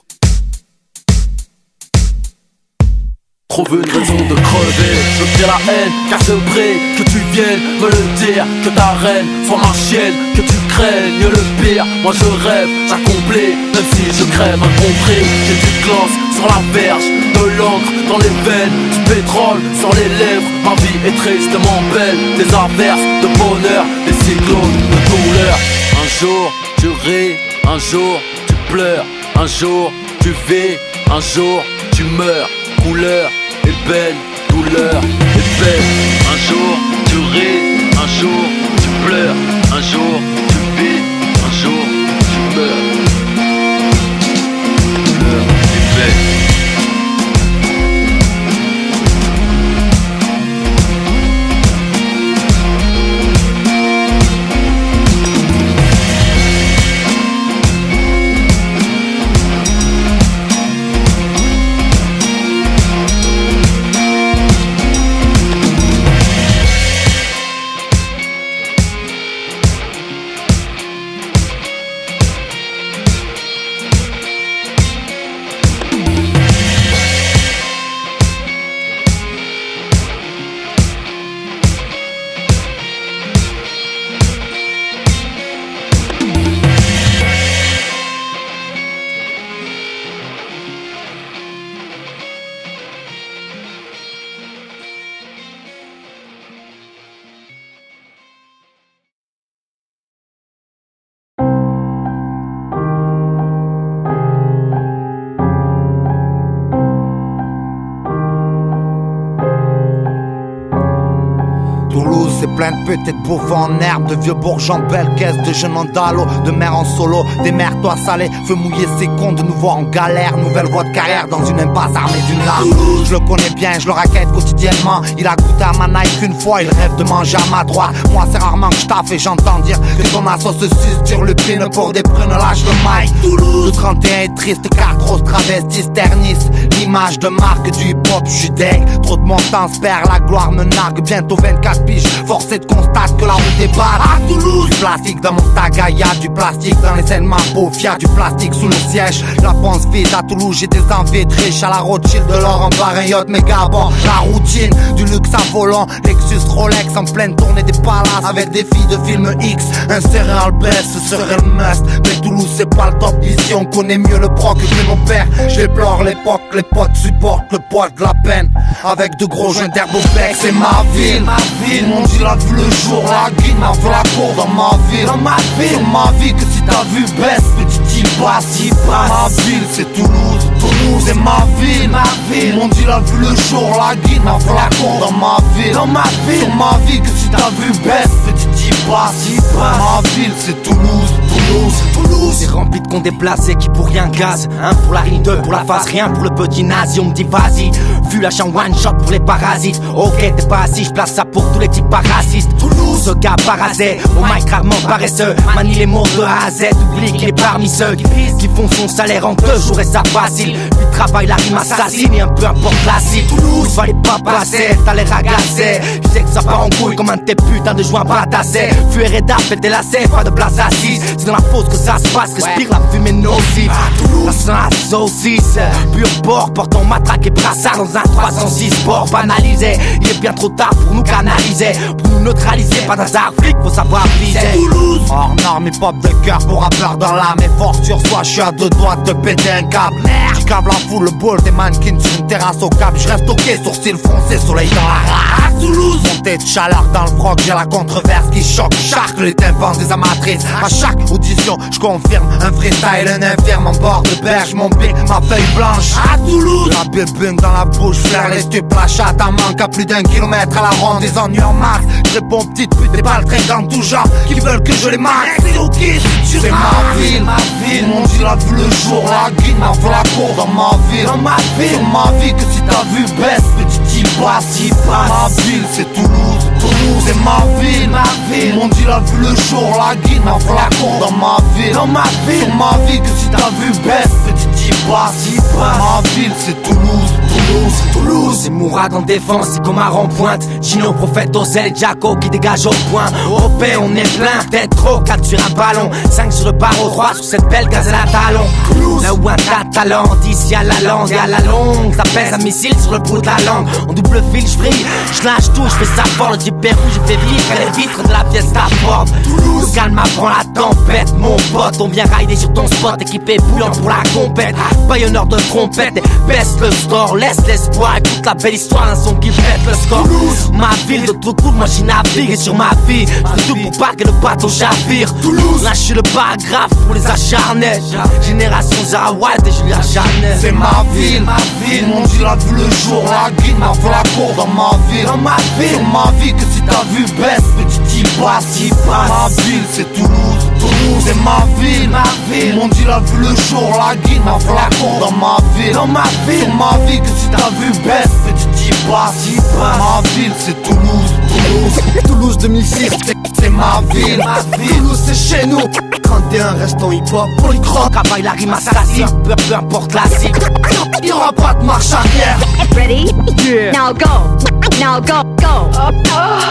Trouve une raison de crever, je veux dire la haine, car je brille, que tu viennes me le dire, que ta reine soit ma chienne, que tu craignes le pire. Moi je rêve, j'accomplis, même si je crève incompris. J'ai du gloss sur la verge de de l'encre dans les veines, du pétrole sur les lèvres. Ma vie est tristement belle, des averses de bonheur, des cyclones de douleur. Un jour tu ris, un jour tu pleures, un jour tu vis, un jour tu meurs. Couleur est belle, douleur est belle. Un jour tu ris, un jour tu pleures, un jour tu vis, un jour tu meurs. Couleur est belle. C'est plein de petites bouffes en herbe, de vieux bourgeons, belles caisses, de jeunes en dallo, de mères en solo, des mères toi salées, feu mouiller ses comptes, de nous voir en galère, nouvelle voie de carrière dans une impasse armée d'une larme. Je le connais bien, je le raquette quotidiennement, il a goûté à ma Nike qu'une fois, il rêve de manger à ma droite. Moi c'est rarement que je taffe et j'entends dire que ton assaut se suce sur le pin pour des prunes, lâche le mic. Le 31 est triste, carte rose travesti ternisse l'image de marque du hip-hop, je suis deg. Trop de mon temps se perd, la gloire me nargue, bientôt 24 piges. Forcé de constate que la route est barre à Toulouse. Du plastique dans mon tagaya, du plastique dans les scènes mafia, du plastique sous le siège. La pense vide à Toulouse, j'ai des envies de riches à la Rothschild, de l'or en bar, un yacht méga bon. La routine, du luxe à volant, Lexus, Rolex en pleine tournée des palaces avec des filles de film X. Un céréal best, ce serait le must. Mais Toulouse c'est pas le top, ici on connaît mieux le proc que mon père. Je déplore l'époque, les potes supportent le poids de la peine. Avec de gros joints d'herbe au bec, c'est ma ville, ma ville. Mon Dieu l'a vu le jour, la guine m'a fait la cour dans ma ville. Dans ma ville, c'est ma vie que si t'as vu baisse, petit y passe, y passe. Ma ville c'est Toulouse, Toulouse c'est ma ville, ma ville. Mon Dieu l'a vu le jour, la guine m'a fait la cour dans ma ville. Dans ma ville, c'est ma vie que si t'as vu baisse, petit y passe, y passe. Ma ville c'est Toulouse, Toulouse, Toulouse. C'est rempli de cons déplacés qui pour rien gaz. Un pour la rime, deux pour la face, rien pour le petit nazi. On me dit vas-y, vu la champ one shot pour les parasites. Ok t'es pas assis, je place ça pour tous les types racistes. Toulouse, ce gars parasé, au mic rarement paresseux. Manie les mots de A à Z, oublie qu'il est parmi ceux qui font son salaire en 2 jours et ça facile. Puis travaille la rime assassine et un peu importe la cible. Toulouse, fallait pas passer, t'as l'air agacé. Je sais que ça part en couille comme un de tes putains de joints batassés. Fuir et d'art, fait des lacets, pas de place assise. C'est dans la fosse que ça se passe, respire la fumée nocive. La sang à saucisse, pur porc, portant matraque et brassard dans un 306 sport banalisé. Il est bien trop tard pour nous canaliser, pour nous neutraliser, pas d'hasard flic, faut savoir viser. Toulouse, hors norme, hip-hop de cœur pour rappeur dans l'âme. Et fort sur soi, je suis à 2 doigts de te péter un câble. Je cave la foule, le bol des mannequins sur une terrasse au câble. Je reste ok, sourcils foncés, soleil dans la race. Toulouse, montée de chaleur dans le froc, j'ai la controverse qui choque, charcle les tympans des amatrices. À chaque audition, je confirme un freestyle, un infirme en bord de berge, mon pic, ma feuille blanche. À Toulouse, la bébune dans la bouche, flaire les stupes, la chatte en manque à plus d'1 kilomètre à la ronde, des ennuis en max. Je réponds petites putes, des balles très grandes, tout genre, qui veulent que je les marque. C'est ok, c'est ma ville, ma ville. Mon Dieu l'a vu le jour, la guine m'a fait la cour dans ma ville. Dans ma ville, c'est ma vie que si t'as vu baisse, petit y passe, y passe. Ma ville c'est Toulouse, Toulouse c'est ma ville, ma ville. Mon Dieu l'a vu le jour, la guine m'a fait la cour dans ma ville. Dans ma ville, c'est ma vie que si t'as vu baisse, petit y passe, y passe. Ma ville c'est Toulouse, Toulouse, Toulouse. C'est Mourad en défense, c'est comme un rond-pointe. Gino, prophète, Ozel, Jaco qui dégage au point. Au paix, on est plein, peut-être trop, 4 sur un ballon, 5 sur le barreau, 3 sur cette belle gazelle à talon. Là où un tas de talent, d'ici à la langue, à la longue, ça pèse un missile sur le bout de la langue. En double fil, je brille, je lâche tout, je fais ça fort, le Jeep est rouge, je fais vivre les vitres de la pièce d'Afford. Le calme apprend la tempête, mon pote, on vient rider sur ton spot, équipé bouillant pour la compète. baillonneur de trompette, baisse le score, laisse l'espoir, écoute la belle histoire d'un son qui pète le score. Toulouse, ma ville de tout coup, moi j'y navigue et sur ma vie, je fais tout pour pas que le bateau chavire. Toulouse, là je suis le paragraphe pour les acharnés. Génération Zara White et Julia Chanel. C'est ma ville, mon Dieu l'a vu le jour, la guide m'a fait la cour dans ma ville. Dans ma ville, sur ma vie que si t'as vu baisse, petit t'y passe. Ma ville c'est Toulouse, Toulouse c'est ma ville, mon Dieu l'a vu le jour, la guide m'a fait la cour dans ma ville. Dans ma ville, sur ma vie que si t'as vu baisse, petit t'y passe. Ma ville c'est Toulouse, Toulouse, Toulouse 2006, c'est ma ville, Toulouse c'est chez nous. 31 reste en hip-hop, polycroc, cavaille la rime assassin, peu importe la cible. Y'aura pas de marche arrière. Ready? Yeah. Now go. Now go. Go.